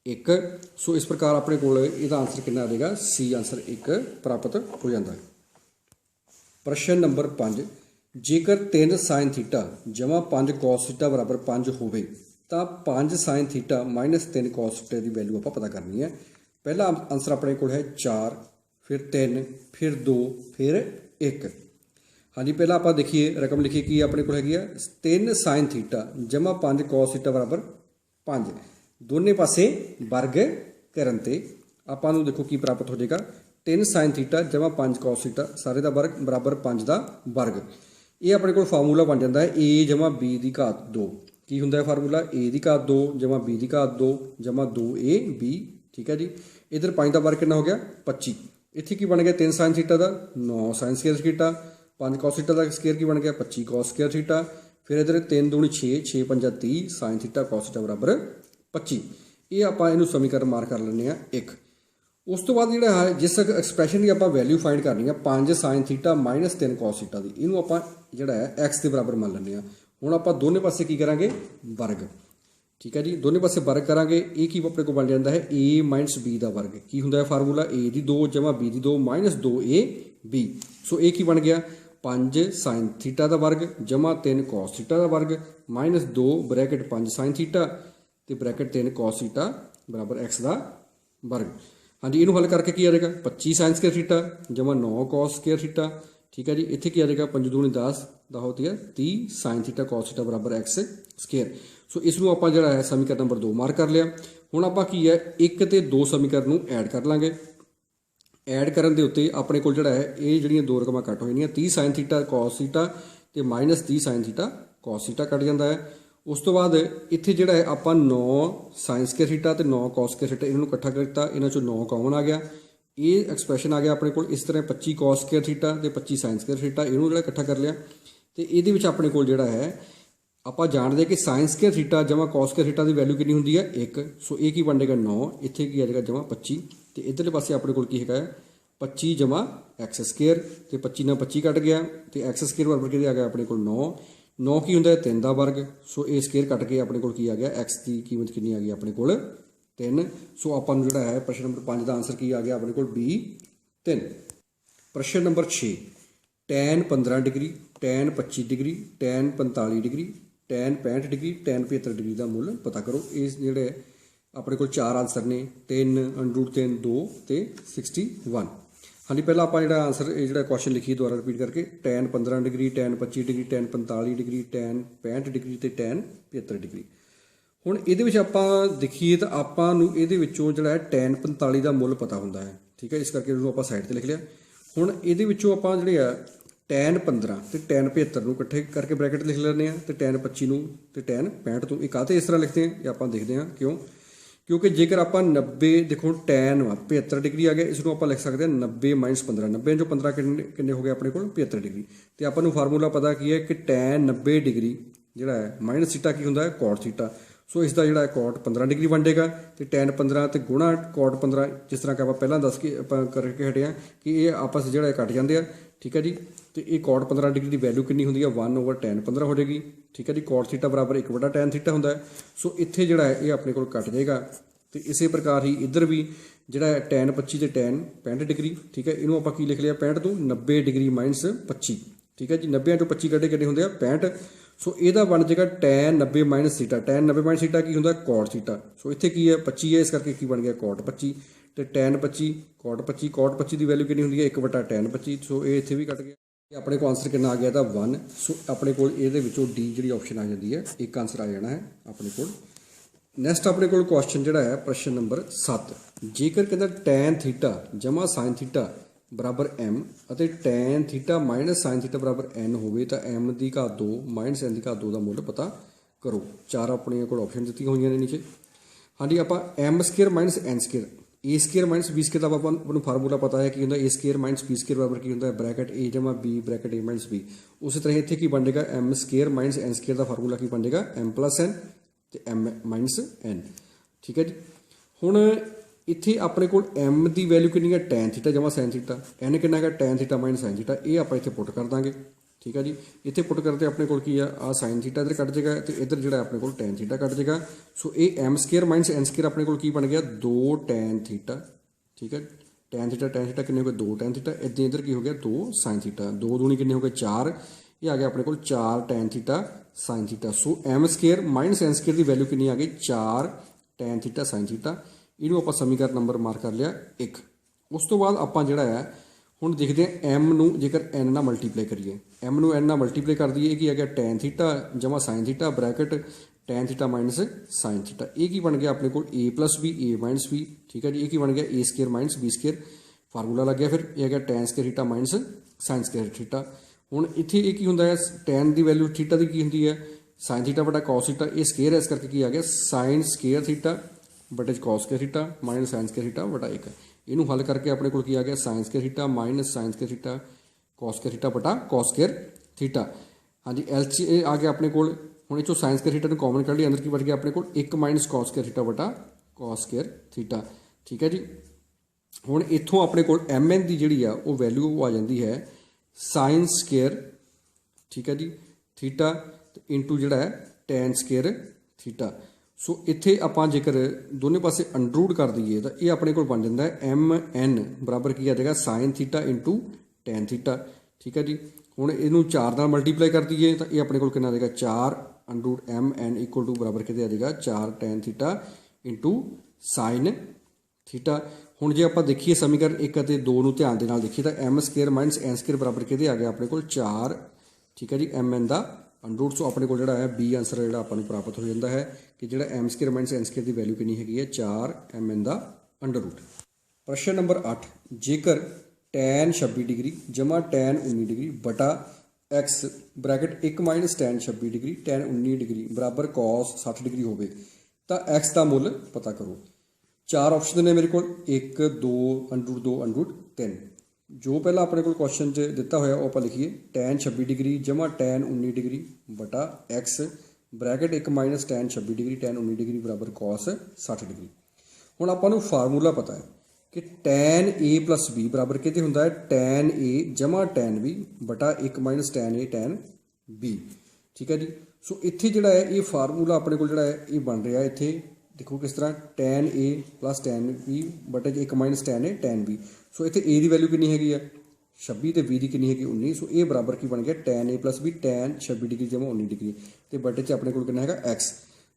1। सो इस प्रकार अपने को इसका आंसर कितना आ जाएगा सी आंसर 1 प्राप्त हो जाता है। प्रश्न नंबर 5, जेकर 3 साइन थीटा जमा 5 कॉस थीटा बराबर 5 होवे तो 5 sine theta minus 3 cos theta की वैल्यू आप पता करनी है। पहला आंसर अपने को है 4, फिर 3, फिर 2, फिर 1। हाँ जी, पहला आप देखिए रकम लिखिए कि अपने को हैगी 3 साइन थीटा जमा 5 कॉस थीटा बराबर 5, दोनों पासे वर्ग करन ते आपां नूं देखो की प्राप्त हो जाएगा 3 साइन थीटा जमा 5 कॉस थीटा सारे का वर्ग बराबर 5 का वर्ग। ये अपने को फार्मूला बन जाता है ए जमा बी की घात 2। की होंगे फार्मूला ए की घात 2 जमा बी की घात 2 जमा 2a b, ठीक है जी। इधर 5 का वर्ग कितना हो गया 25। इत्थे की बन गया 3 साइन थीटा का 9 sine square theta, 5 cos theta का स्केयर की बन गया 25 कॉस स्केयर थीटा, फिर इधर 3 दूनी 6 6 5 30 साइन थीटा कॉस थीटा बराबर 25। ये आप समीकरण मार कर लें 1। उस तो बाद जो है जिस एक्सप्रैशन की आप वैल्यू फाइंड करनी है 5 sine theta minus 3 cos theta की, इनू आप जोड़ा है एक्स के बराबर मान लें। हुण आप दोनों पासे की करांगे वर्ग, ठीक है जी। दोनों पासे वर्ग करांगे ये की अपने को बन जाता है ए माइनस बी का वर्ग। की होंगे फार्मूला ए की 2 जमा बी की 2 माइनस 2a b। सो ये की बन गया 5 साइन थीटा का वर्ग जमा 3 कॉस थीटा का वर्ग माइनस 2 ब्रैकेट 5 साइन थीटा तो ब्रैकेट 3 कॉस थीटा बराबर एक्स का वर्ग। हाँ जी, इनू हल करके की आ जाएगा 25 साइन स्केयर थीटा जमा 9 कॉस स्केयर थीटा, ठीक है जी। इत्थे की आ जाएगा 5 दूनी 10 दा होती है 30 साइन थीटा कॉस थीटा बराबर एक्स स्केयर। सो इसनों आप जो है समीकरण नंबर 2 मार्क कर लिया। हुण आप की है 1 ते 2 समीकरण नूं ऐड कर लांगे। ऐड करन दे उत्ते अपने कोल जिहड़ा है ये जिहड़ियां दो रकमां कट हो जांदियां 30 साइन थीटा कॉस थीटा ते minus 30 sign theta cos theta cut जाता है। उस तो बाद इत्थे जिहड़ा है आपां 9 साइन स्केयर थीटा ते 9 कॉस स्केयर थीटा इन्होंने इकट्ठा करता, इन्हां चों 9 कॉमन आ गया, ये एक्सप्रैशन आ गया अपने कोल। इस तरह 25 कॉस स्केयर थीटा ते 25 साइन स्केयर थीटा इन्होंने जिहड़ा इकट्ठा कर लिया तो ये अपने कोल जिहड़ा है आप जानते हैं कि साइन स्केयर थीटा जमा कॉस स्केयर थीटा की वैल्यू कितनी होंगी है 1। सो ये की बन जाएगा 9, इत्थे की आ जाएगा जमा 25 तो इधरले पासे अपने कोल की है 25 जमा एक्स स्केयर तो 25 ना 25 कट गया तो एक्स स्केयर बराबर कि आ गया अपने को 9। 9 की होंगे 3 का वर्ग, सो ये स्केयर कट के अपने को आ गया एक्स की कीमत कितनी आ गई अपने को 3। सो अपन जो है प्रश्न नंबर 5 का आंसर की आ गया अपने को B 3। प्रश्न number 6, tan 15 degree tan 25 degree tan 45 degree tan 65 degree tan 75 degree का मुल पता करो। इस जोड़े अपने को 4 आंसर ने 3 √3 2 तो 61। हाँ जी, पहला आप जो आंसर जो क्वेश्चन लिखिए दोबारा रिपीट करके tan 15 degree tan 25 degree tan 45 degree tan 65 degree तो tan 75 डिग्री। हुण ये आप देखिए तो आपू ये जो है tan 45 का मुल पता होंगे है, ठीक है। इस करके आप साइड पर लिख लिया। हुण ये आप जो tan 15 तो tan 75 इकट्ठे करके ब्रैकेट लिख लें तो tan 25 तो tan 65 तो एक आते इस तरह लिखते हैं ये आप देखते हैं क्यों, क्योंकि जेकर आप 90 देखो tan 75 डिग्री आ गया, इसको आप लिख सकते हैं 90 माइनस 15, 90 जो 15 कितने हो गए अपने को 75 डिग्री। तो आपको फार्मूला पता की है कि tan 90 डिग्री जोड़ा है माइनस थीटा की होंगे कॉट थीटा। ਸੋ ਇਸ ਦਾ ਜਿਹੜਾ cot 15 ਡਿਗਰੀ ਬਣ ਜਾਏਗਾ ਤੇ tan 15 ਤੇ ਗੁਣਾ cot 15, ਜਿਸ ਤਰ੍ਹਾਂ ਕਿ ਆਪਾਂ ਪਹਿਲਾਂ ਦੱਸ ਕੇ ਆਪਾਂ ਕਰਕੇ ਹਟੇ ਹਾਂ ਕਿ ਇਹ ਆਪਸ ਜਿਹੜਾ ਕੱਟ ਜਾਂਦੇ ਆ। ਠੀਕ ਹੈ ਜੀ, ਤੇ ਇਹ cot 15 ਡਿਗਰੀ ਦੀ ਵੈਲਿਊ ਕਿੰਨੀ ਹੁੰਦੀ ਹੈ 1/tan 15 ਹੋ ਜਾਏਗੀ। ਠੀਕ ਹੈ ਜੀ, cot ਥੀਟਾ ਬਰਾਬਰ 1/tan ਥੀਟਾ ਹੁੰਦਾ ਹੈ। ਸੋ ਇੱਥੇ ਜਿਹੜਾ ਹੈ ਇਹ ਆਪਣੇ ਕੋਲ ਕੱਟ ਜਾਏਗਾ। ਤੇ ਇਸੇ ਪ੍ਰਕਾਰ ਹੀ ਇੱਧਰ ਵੀ ਜਿਹੜਾ tan 25 ਤੇ tan 65 ਡਿਗਰੀ। ਠੀਕ ਹੈ, ਇਹਨੂੰ ਆਪਾਂ ਕੀ ਲਿਖ ਲਿਆ 65 ਤੋਂ 90 ਡਿਗਰੀ ਮਾਈਨਸ 25। ਠੀਕ ਹੈ ਜੀ, 90 ਚੋਂ 25 ਕੱਢੇ ਕਿੰਨੇ ਹੁੰਦੇ ਆ 65। ਸੋ ਇਹਦਾ ਬਣ ਜਾਏਗਾ tan 90 minus theta. tan 90 minus theta ਕੀ ਹੁੰਦਾ cot ਥੀਟਾ। ਸੋ ਇੱਥੇ ਕੀ ਹੈ 25 ਹੈ, ਇਸ ਕਰਕੇ ਕੀ ਬਣ ਗਿਆ cot 25 ਤੇ tan 25 cot 25। cot 25 ਦੀ ਵੈਲਿਊ ਕਿੰਨੀ ਹੁੰਦੀ ਹੈ 1/tan 25। ਸੋ ਇਹ ਇੱਥੇ ਵੀ ਕੱਟ ਗਿਆ। ਆਪਣੇ ਕੋਲ ਆਨਸਰ ਕਿੰਨਾ ਆ ਗਿਆ ਤਾਂ 1। ਸੋ ਆਪਣੇ ਕੋਲ ਇਹਦੇ ਵਿੱਚੋਂ ਡੀ ਜਿਹੜੀ ਆਪਸ਼ਨ ਆ ਜਾਂਦੀ ਹੈ, ਇੱਕ ਆਨਸਰ ਆ ਜਾਣਾ ਹੈ ਆਪਣੇ ਕੋਲ। ਨੈਕਸਟ ਆਪਣੇ ਕੋਲ ਕੁਐਸਚਨ ਜਿਹੜਾ ਹੈ ਪ੍ਰਸ਼ਨ ਨੰਬਰ 7। ਜੇਕਰ ਕਹਿੰਦਾ tan ਥੀਟਾ ਜਮਾ sin ਥੀਟਾ ਬਰਾਬਰ m ਅਤੇ tan theta minus sin theta ਬਰਾਬਰ n ਹੋਵੇ ਤਾਂ m ਦੀ ਘਾਤ 2 ਮਾਈਨਸ n ਦੀ ਘਾਤ 2 ਦਾ ਮੁੱਲ ਪਤਾ ਕਰੋ। ਚਾਰ ਆਪਣੇ ਕੋਲ ਆਪਸ਼ਨ ਦਿੱਤੀਆਂ ਹੋਈਆਂ ਨੇ ਨੀਚੇ। ਹਾਂਜੀ, ਆਪਾਂ m square minus n square a square minus b square ਦਾ ਆਪਾਂ ਨੂੰ ਫਾਰਮੂਲਾ ਪਤਾ ਹੈ ਕੀ ਹੁੰਦਾ a square minus b square ਬਰਾਬਰ ਕੀ ਹੁੰਦਾ ਬ੍ਰੈਕਟ a ਜਮਾ b bracket a minus b। ਉਸੇ ਤਰ੍ਹਾਂ ਇੱਥੇ ਕੀ ਬਣ ਜਾਏਗਾ m square minus n square ਦਾ ਫਾਰਮੂਲਾ ਕੀ ਬਣ ਜਾਏਗਾ m ਪਲੱਸ n ਤੇ m ਮਾਈਨਸ n। ਠੀਕ ਹੈ ਜੀ, ਹੁਣ ਇੱਥੇ ਆਪਣੇ ਕੋਲ m ਦੀ ਵੈਲਿਊ ਕਿੰਨੀ ਹੈ tan ਥੀਟਾ ਜਮਾ sin ਥੀਟਾ, n ਕਿੰਨਾ ਹੈਗਾ tan theta minus sin theta. ਇਹ ਆਪਾਂ ਇੱਥੇ ਪੁੱਟ ਕਰ ਦਾਂਗੇ। ਠੀਕ ਹੈ ਜੀ, ਇੱਥੇ ਪੁੱਟ ਕਰਦੇ ਆਪਣੇ ਕੋਲ ਕੀ ਆ sin ਥੀਟਾ ਇੱਧਰ ਕੱਟ ਜਾਏਗਾ ਤੇ ਇੱਧਰ ਜਿਹੜਾ ਆਪਣੇ ਕੋਲ tan ਥੀਟਾ ਕੱਟ ਜਾਏਗਾ। ਸੋ ਇਹ m square minus n square ਆਪਣੇ ਕੋਲ ਕੀ ਬਣ ਗਿਆ 2 tan ਥੀਟਾ। ਠੀਕ ਹੈ, tan ਥੀਟਾ ਕਿੰਨੇ ਹੋ ਗਏ 2 tan ਥੀਟਾ। ਇੱਧਰ ਕੀ ਹੋ ਗਿਆ 2 sin ਥੀਟਾ। 2 ਦੂਣੀ ਕਿੰਨੇ ਹੋ ਗਏ 4। ਇਹ ਆ ਗਿਆ ਆਪਣੇ ਕੋਲ 4 tan ਥੀਟਾ sin ਥੀਟਾ। ਸੋ m square minus n square ਦੀ ਵੈਲਿਊ ਕਿੰਨੀ ਆ ਗਈ 4 tan ਥੀਟਾ sin ਥੀਟਾ। ਇਹਨੂੰ ਆਪਾਂ ਸਮੀਕਰਨ ਨੰਬਰ ਮਾਰਕ ਕਰ ਲਿਆ 1। ਉਸ ਤੋਂ ਬਾਅਦ ਆਪਾਂ ਜਿਹੜਾ ਹੈ ਹੁਣ ਦੇਖਦੇ ਹਾਂ m ਨੂੰ ਜੇਕਰ n ਨਾਲ ਮਲਟੀਪਲਾਈ ਕਰੀਏ, m ਨੂੰ n ਨਾਲ ਮਲਟੀਪਲਾਈ ਕਰ ਦਈਏ, ਇਹ ਕੀ ਆ ਗਿਆ tan ਥੀਟਾ ਜਮਾ sin theta bracket tan theta minus sin theta. ਇਹ ਕੀ ਬਣ ਗਿਆ ਆਪਣੇ ਕੋਲ a plus b a minus b। ਠੀਕ ਹੈ ਜੀ, ਇਹ ਕੀ ਬਣ ਗਿਆ a square minus b square formula ਲੱਗ ਗਿਆ। ਫਿਰ ਇਹ ਆ ਗਿਆ tan square theta minus sin square theta. ਹੁਣ ਇੱਥੇ ਇਹ ਕੀ ਹੁੰਦਾ ਹੈ tan ਦੀ ਵੈਲਿਊ ਥੀਟਾ ਦੀ ਕੀ ਹੁੰਦੀ ਹੈ sin ਥੀਟਾ ਬਟਾ cos ਥੀਟਾ। ਇਹ ਸਕੁਅਰ ਹੈ, ਇਸ ਕਰਕੇ ਕੀ ਆ ਗਿਆ sin ਸਕੁਅਰ ਥੀਟਾ ਬਟੇ cos square theta minus sin square theta ਬਟਾ 1। ਇਹਨੂੰ ਹੱਲ ਕਰਕੇ ਆਪਣੇ ਕੋਲ ਕੀ ਆ ਗਿਆ sin square theta minus sin square theta cos square theta ਬਟਾ cos ਸਕੁਅਰ ਥੀਟਾ। ਹਾਂਜੀ, LC ਇਹ ਆ ਗਿਆ ਆਪਣੇ ਕੋਲ। ਹੁਣ ਇਹ ਚੋਂ sin ਸਕੁਅਰ ਥੀਟਾ ਨੂੰ ਕਾਮਨ ਕੱਢ ਲਈ, ਅੰਦਰ ਕੀ ਬਚ ਗਿਆ ਆਪਣੇ ਕੋਲ 1 ਮਾਈਨਸ cos ਸਕੁਅਰ ਥੀਟਾ ਬਟਾ cos ਸਕੁਅਰ ਥੀਟਾ। ਠੀਕ ਹੈ ਜੀ, ਹੁਣ ਇੱਥੋਂ ਆਪਣੇ ਕੋਲ mn ਦੀ ਜਿਹੜੀ ਆ ਉਹ ਵੈਲਿਊ ਆ ਜਾਂਦੀ ਹੈ sin ਸਕੁਅਰ ਠੀਕ ਹੈ ਜੀ ਥੀਟਾ ਇੰਟੂ ਜਿਹੜਾ ਹੈ tan ਸਕੁਅਰ ਥੀਟਾ। ਸੋ ਇੱਥੇ ਆਪਾਂ ਜੇਕਰ ਦੋਨੇ ਪਾਸੇ ਅੰਡਰਰੂਟ ਕਰ ਦਈਏ ਤਾਂ ਇਹ ਆਪਣੇ ਕੋਲ ਬਣ ਜਾਂਦਾ ਹੈ mn ਬਰਾਬਰ ਕੀ ਆ ਜਾਏਗਾ sin theta into tan theta. ਠੀਕ ਹੈ ਜੀ, ਹੁਣ ਇਹਨੂੰ 4 ਨਾਲ ਮਲਟੀਪਲਾਈ ਕਰ ਦਈਏ ਤਾਂ ਇਹ ਆਪਣੇ ਕੋਲ ਕਿੰਨਾ ਆ ਜਾਏਗਾ 4 ਅੰਡਰਰੂਟ mn ਇਕੁਅਲ ਟੂ ਬਰਾਬਰ ਕਿਤੇ ਆ ਜਾਏਗਾ 4 tan theta into sin theta. ਹੁਣ ਜੇ ਆਪਾਂ ਦੇਖੀਏ ਸਮੀਕਰਨ 1 ਅਤੇ 2 ਨੂੰ ਧਿਆਨ ਦੇ ਨਾਲ ਦੇਖੀਏ ਤਾਂ m square minus n square ਬਰਾਬਰ ਕਿਤੇ ਆ ਗਿਆ ਆਪਣੇ ਕੋਲ 4। ਠੀਕ ਹੈ ਜੀ, mn ਦਾ ਅੰਡਰਰੂਟ। ਸੋ ਆਪਣੇ ਕੋਲ ਜਿਹੜਾ ਹੈ B ਆਨਸਰ ਜਿਹੜਾ ਆਪਾਂ ਨੂੰ ਪ੍ਰਾਪਤ ਹੋ ਜਾਂਦਾ ਹੈ ਕਿ ਜਿਹੜਾ m square minus n square ਦੀ ਵੈਲਿਊ ਕਿੰਨੀ ਹੈਗੀ ਹੈ 4 mn ਦਾ ਅੰਡਰਰੂਟ। ਪ੍ਰਸ਼ਨ ਨੰਬਰ 8। ਜੇਕਰ tan 26 ਡਿਗਰੀ ਜਮਾ tan 19 ਡਿਗਰੀ ਬਟਾ x bracket 1 minus tan 26 degree tan 19 degree ਬਰਾਬਰ cos 60 ਡਿਗਰੀ ਹੋਵੇ ਤਾਂ x ਦਾ ਮੁੱਲ ਪਤਾ ਕਰੋ। ਚਾਰ ਆਪਸ਼ਨ ਨੇ ਮੇਰੇ ਕੋਲ 1 2 ਅੰਡਰਰੂਟ 2 ਅੰਡਰਰੂਟ 3। ਜੋ ਪਹਿਲਾਂ ਆਪਣੇ ਕੋਲ ਕੁਐਸਚਨ 'ਚ ਦਿੱਤਾ ਹੋਇਆ ਉਹ ਆਪਾਂ ਲਿਖੀਏ tan 26 ਡਿਗਰੀ ਜਮਾ tan 19 ਡਿਗਰੀ ਬਟਾ x bracket 1 minus tan 26 degree tan 19 degree ਬਰਾਬਰ cos 60 ਡਿਗਰੀ। ਹੁਣ ਆਪਾਂ ਨੂੰ ਫਾਰਮੂਲਾ ਪਤਾ ਹੈ ਕਿ tan a ਪਲੱਸ b ਬਰਾਬਰ ਕਿਤੇ ਹੁੰਦਾ ਹੈ tan a ਜਮਾ tan b ਬਟਾ 1 minus tan a tan b। ਠੀਕ ਹੈ ਜੀ, ਸੋ ਇੱਥੇ ਜਿਹੜਾ ਹੈ ਇਹ ਫਾਰਮੂਲਾ ਆਪਣੇ ਕੋਲ ਜਿਹੜਾ ਹੈ ਇਹ ਬਣ ਰਿਹਾ ਇੱਥੇ ਦੇਖੋ ਕਿਸ ਤਰ੍ਹਾਂ tan a plus tan b ਬਟੇ 1 minus tan a tan b। ਸੋ ਇੱਥੇ a ਦੀ ਵੈਲਿਊ ਕਿੰਨੀ ਹੈਗੀ ਆ 26 ਤੇ b ਦੀ ਕਿੰਨੀ ਹੈਗੀ 19। ਸੋ ਇਹ ਬਰਾਬਰ ਕੀ ਬਣ ਗਿਆ tan a plus b tan 26 degree ਜਮਾ 19 ਡਿਗਰੀ ਤੇ ਬਟੇ 'ਚ ਆਪਣੇ ਕੋਲ ਕਿੰਨਾ ਹੈਗਾ x।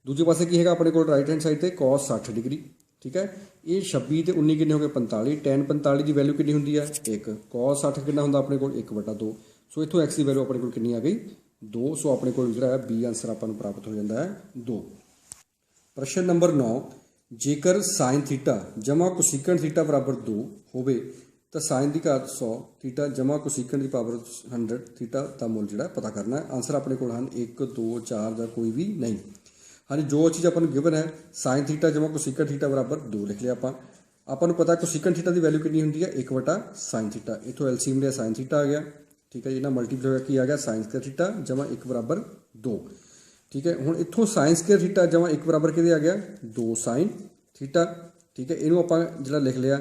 ਦੂਜੇ ਪਾਸੇ ਕੀ ਹੈਗਾ ਆਪਣੇ ਕੋਲ ਰਾਈਟ ਹੈਂਡ ਸਾਈਡ ਤੇ cos 60 ਡਿਗਰੀ। ਠੀਕ ਹੈ, ਇਹ 26 ਤੇ 19 ਕਿੰਨੇ ਹੋ ਗਏ 45। tan 45 ਦੀ ਵੈਲਿਊ ਕਿੰਨੀ ਹੁੰਦੀ ਹੈ 1। cos 60 ਕਿੰਨਾ ਹੁੰਦਾ ਆਪਣੇ ਕੋਲ 1/2। ਸੋ ਇੱਥੋਂ x ਦੀ ਵੈਲਿਊ ਆਪਣੇ ਕੋਲ ਕਿੰਨੀ ਆ ਗਈ 2। ਸੋ ਆਪਣੇ ਕੋਲ ਜਿਹੜਾ ਹੈ b ਆਨਸਰ ਆਪਾਂ ਨੂੰ ਪ੍ਰਾਪਤ ਹੋ ਜਾਂਦਾ ਹੈ 2। ਪ੍ਰਸ਼ਨ ਨੰਬਰ 9। ਜੇਕਰ sin ਥੀਟਾ ਜਮਾ ਕੋਸੀਕਨ ਥੀਟਾ ਬਰਾਬਰ 2 ਹੋਵੇ ਤਾਂ sin ਦੀ ਘਾਤ 100 ਥੀਟਾ ਜਮਾ ਕੋਸੀਕਨ ਦੀ ਪਾਵਰ 100 ਥੀਟਾ ਦਾ ਮੁੱਲ ਜਿਹੜਾ ਪਤਾ ਕਰਨਾ ਹੈ। ਆਨਸਰ ਆਪਣੇ ਕੋਲ ਹਨ 1 2 4 ਜਾਂ ਕੋਈ ਵੀ ਨਹੀਂ। ਹਾਂਜੀ, ਜੋ ਚੀਜ਼ ਆਪਾਂ ਨੂੰ ਗਿਵਨ ਹੈ sin ਥੀਟਾ ਜਮਾ ਕੋਸੀਕਨ ਥੀਟਾ ਬਰਾਬਰ 2 ਲਿਖ ਲਿਆ ਆਪਾਂ ਨੂੰ ਪਤਾ ਕੋਸੀਕਨ ਥੀਟਾ ਦੀ ਵੈਲਿਊ ਕਿੰਨੀ ਹੁੰਦੀ ਹੈ 1/sin ਥੀਟਾ। ਇੱਥੋਂ ਐਲਸੀਐਮ ਲਿਆ sin ਥੀਟਾ ਆ ਗਿਆ। ਠੀਕ ਹੈ ਜੀ, ਇਹਨਾਂ ਮਲਟੀਪਲਾਈ ਕੀ ਆ ਗਿਆ sin ਸਕੁਅਰ ਥੀਟਾ ਜਮਾ 1 ਬਰਾਬਰ 2। ठीक है। हुण इत्थों साइन स्केयर थीटा जमा 1 बराबर किहदे आ गया 2 साइन थीटा, ठीक है। इहनूं आपां जिहड़ा लिख लिया,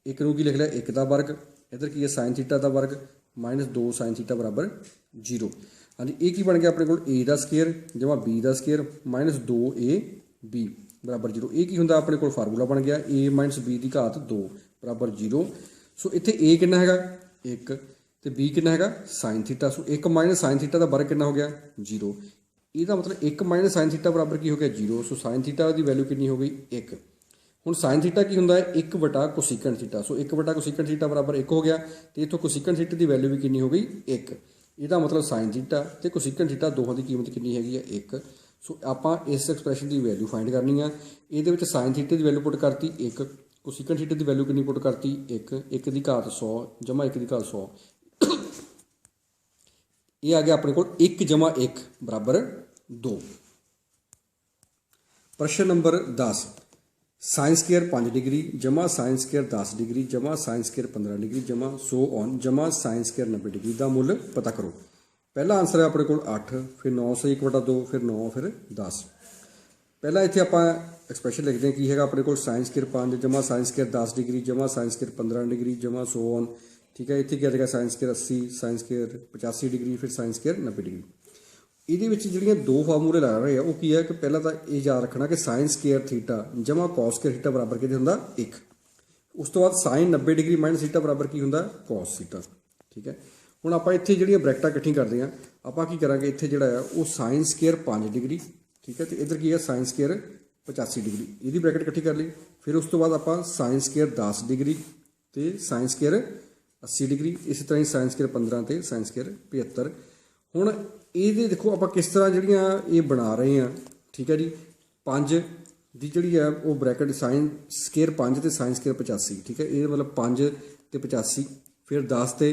एक नूं की लिख लिया 1 दा वर्ग, इधर की है साइन थीटा दा वर्ग माइनस 2 साइन थीटा बराबर 0। हाँ जी, ये की बन गया अपने को ए का स्केयर जमा बी का स्केयर माइनस 2ab बराबर 0। ये की हुंदा अपने को फार्मूला बन गया a माइनस बी की घात 2 बराबर 0। सो इत्थे a कितना हैगा 1 तो b कितना हैगा साइन थीटा। सो 1 माइनस साइन थीटा का वर्ग कितना हो गया 0। ਇਹਦਾ मतलब 1 माइनस साइन थीटा बराबर की हो गया 0। सो साइन थीटा की वैल्यू कितनी हो गई 1। ਹੁਣ साइन थीटा की होंगे 1 बटा कोसिकन थीटा। सो 1 बटा कोसिकन थीटा बराबर 1 हो गया। तो इतों कोसिकन थीटा की वैल्यू भी कितनी हो गई 1। ਇਹਦਾ मतलब साइन थीटा तो कोसिकन थीटा दोहों की कीमत कितनी हैगी 1। सो आप इस एक्सप्रैशन की वैल्यू फाइंड करनी है। ये साइन थीटे की वैल्यू पुट करती 1, कोसिकन थीटे की वैल्यू कितनी पुट करती 1, 1 की घात 100 जमा 1 की घात 100। ये आ गया अपने को 1 जमा 1 बराबर 2। प्रश्न नंबर 10, साइन स्केयर 5 डिग्री जमा साइन स्केयर 10 डिग्री जमा साइन स्केयर 15 डिग्री जमा सो ऑन जमा साइन स्केयर 90 डिग्री का मुल पता करो। पहला आंसर है अपने को 8, फिर 9 से 1 बटा 2, फिर 9, फिर 10। पहला इतने आप एक्सप्रैशन लिखते हैं कि है अपने को साइन स्केयर 5 जमा साइन स्केयर 10 डिग्री जमा साइन स्केयर 15 डिग्री जमा सो ऑन, ठीक है। इतने क्या रहेगा sine square 80, sine square 85 degree, फिर साइन स्केयर 90 डिग्री। ਇਹਦੇ ਵਿੱਚ ਜਿਹੜੀਆਂ ਦੋ ਫਾਰਮੂਲੇ ਲਾ ਰਹੇ ਆ ਉਹ ਕੀ ਹੈ ਕਿ ਪਹਿਲਾਂ ਤਾਂ ਇਹ ਯਾਦ ਰੱਖਣਾ ਕਿ ਸਾइन ਸਕੁਅਰ ਥੀਟਾ ਜਮਾ cos ਸਕੁਅਰ ਥੀਟਾ ਬਰਾਬਰ ਕਿਹਦੇ ਹੁੰਦਾ 1। ਉਸ ਤੋਂ ਬਾਅਦ sin 90 ਡਿਗਰੀ ਮਾਈਨਸ ਥੀਟਾ ਬਰਾਬਰ ਕੀ ਹੁੰਦਾ cos ਥੀਟਾ, ਠੀਕ ਹੈ। ਹੁਣ ਆਪਾਂ ਇੱਥੇ ਜਿਹੜੀਆਂ ਬ੍ਰੈਕਟਾਂ ਇਕੱਠੀਆਂ ਕਰਦੇ ਆ, ਆਪਾਂ ਕੀ ਕਰਾਂਗੇ ਇੱਥੇ ਜਿਹੜਾ ਆ ਉਹ sin ਸਕੁਅਰ 5 ਡਿਗਰੀ, ਠੀਕ ਹੈ, ਤੇ ਇੱਧਰ ਕੀ ਹੈ sin ਸਕੁਅਰ 85 ਡਿਗਰੀ, ਇਹਦੀ ਬ੍ਰੈਕਟ ਇਕੱਠੀ ਕਰ ਲਈ। ਫਿਰ ਉਸ ਤੋਂ ਬਾਅਦ ਆਪਾਂ sin ਸਕੁਅਰ 10 ਡਿਗਰੀ ਤੇ sin ਸਕੁਅਰ 80 डिग्री, इस तरह ही साइन स्केयर 15 ਤੇ साइन स्केयर 75। ਹੁਣ ਇਹਦੇ ਦੇਖੋ ਆਪਾਂ ਕਿਸ ਤਰ੍ਹਾਂ ਜਿਹੜੀਆਂ ਇਹ ਬਣਾ ਰਹੇ ਆ, ਠੀਕ ਹੈ ਜੀ। 5 ਦੀ ਜਿਹੜੀ ਹੈ ਉਹ ਬ੍ਰੈਕਟ ਸਾइन स्केयर 5 ਤੇ साइन स्केयर 85, ठीक है। ਇਹ मतलब 5 ਤੇ 85, फिर 10 ਤੇ